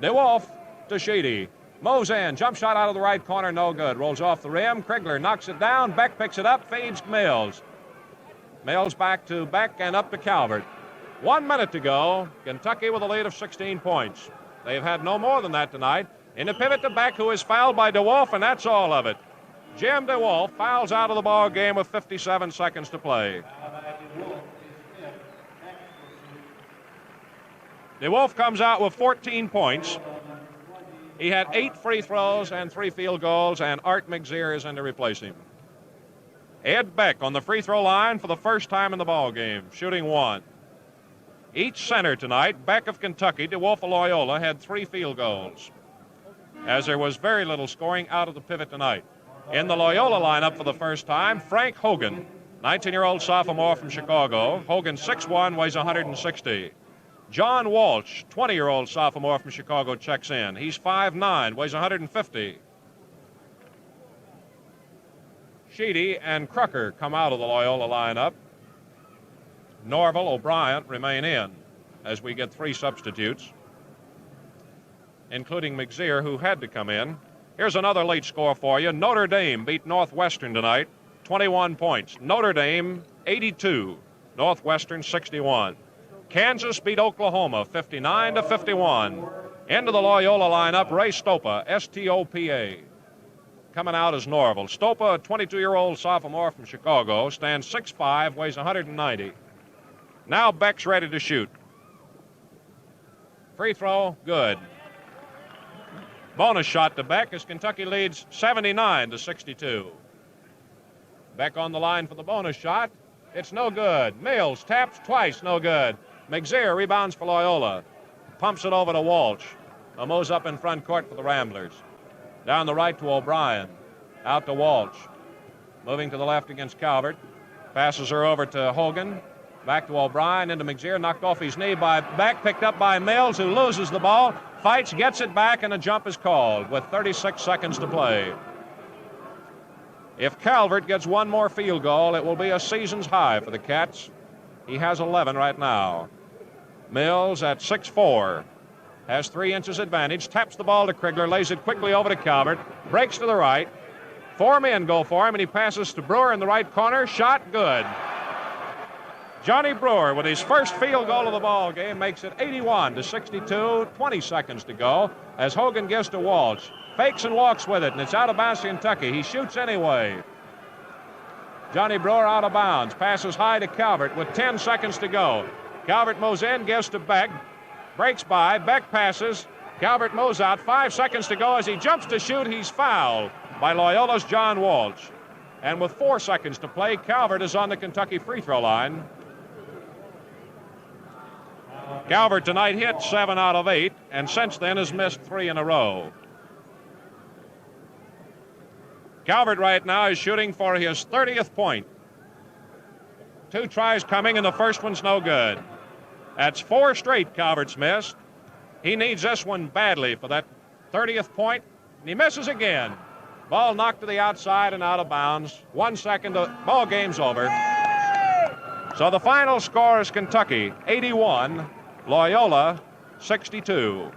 DeWolf to Sheedy. Moves in, jump shot out of the right corner, no good. Rolls off the rim, Krigler knocks it down, Beck picks it up, feeds Mills. Mills back to Beck and up to Calvert. 1 minute to go, Kentucky with a lead of 16 points. They've had no more than that tonight. In the pivot to Beck, who is fouled by DeWolf, and that's all of it. Jim DeWolf fouls out of the ball game with 57 seconds to play. DeWolf comes out with 14 points. He had 8 free throws and 3 field goals, and Art McZear is in to replace him. Ed Beck on the free throw line for the first time in the ball game, shooting 1. Each center tonight, Beck of Kentucky, DeWolf of Loyola, had 3 field goals, as there was very little scoring out of the pivot tonight. In the Loyola lineup for the first time, Frank Hogan, 19-year-old sophomore from Chicago. Hogan 6'1", weighs 160. John Walsh, 20-year-old sophomore from Chicago, checks in. He's 5'9", weighs 150. Sheedy and Crucker come out of the Loyola lineup. Norville, O'Brien remain in as we get 3 substitutes, including McZear, who had to come in. Here's another late score for you. Notre Dame beat Northwestern tonight, 21 points. Notre Dame, 82. Northwestern, 61. Kansas beat Oklahoma, 59-51. Into the Loyola lineup, Ray Stopa, S-T-O-P-A. Coming out as Norville. Stopa, a 22-year-old sophomore from Chicago, stands 6'5", weighs 190. Now Beck's ready to shoot. Free throw, good. Bonus shot to Beck as Kentucky leads 79-62. Beck on the line for the bonus shot. It's no good. Mills taps twice, no good. McZear rebounds for Loyola. Pumps it over to Walsh. Mo's up in front court for the Ramblers. Down the right to O'Brien. Out to Walsh. Moving to the left against Calvert. Passes her over to Hogan. Back to O'Brien, into McZear, knocked off his knee by Beck, picked up by Mills, who loses the ball, fights, gets it back, and a jump is called with 36 seconds to play. If Calvert gets one more field goal, it will be a season's high for the Cats. He has 11 right now. Mills at 6'4", has 3 inches advantage, taps the ball to Krigler, lays it quickly over to Calvert, breaks to the right. 4 men go for him, and he passes to Brewer in the right corner. Shot good. Johnny Brewer, with his first field goal of the ball game, makes it 81-62, 20 seconds to go, as Hogan gives to Walsh. Fakes and walks with it, and it's out of bounds to Kentucky. He shoots anyway. Johnny Brewer out of bounds, passes high to Calvert with 10 seconds to go. Calvert moves in, gives to Beck, breaks by, Beck passes, Calvert moves out, 5 seconds to go. As he jumps to shoot, he's fouled by Loyola's John Walsh. And with 4 seconds to play, Calvert is on the Kentucky free throw line. Calvert tonight hit 7 out of 8, and since then has missed 3 in a row. Calvert right now is shooting for his 30th point. 2 tries coming, and the first one's no good. That's 4 straight Calvert's missed. He needs this one badly for that 30th point, and he misses again. Ball knocked to the outside and out of bounds. 1 second, the ball game's over. So the final score is Kentucky 81, Loyola 62.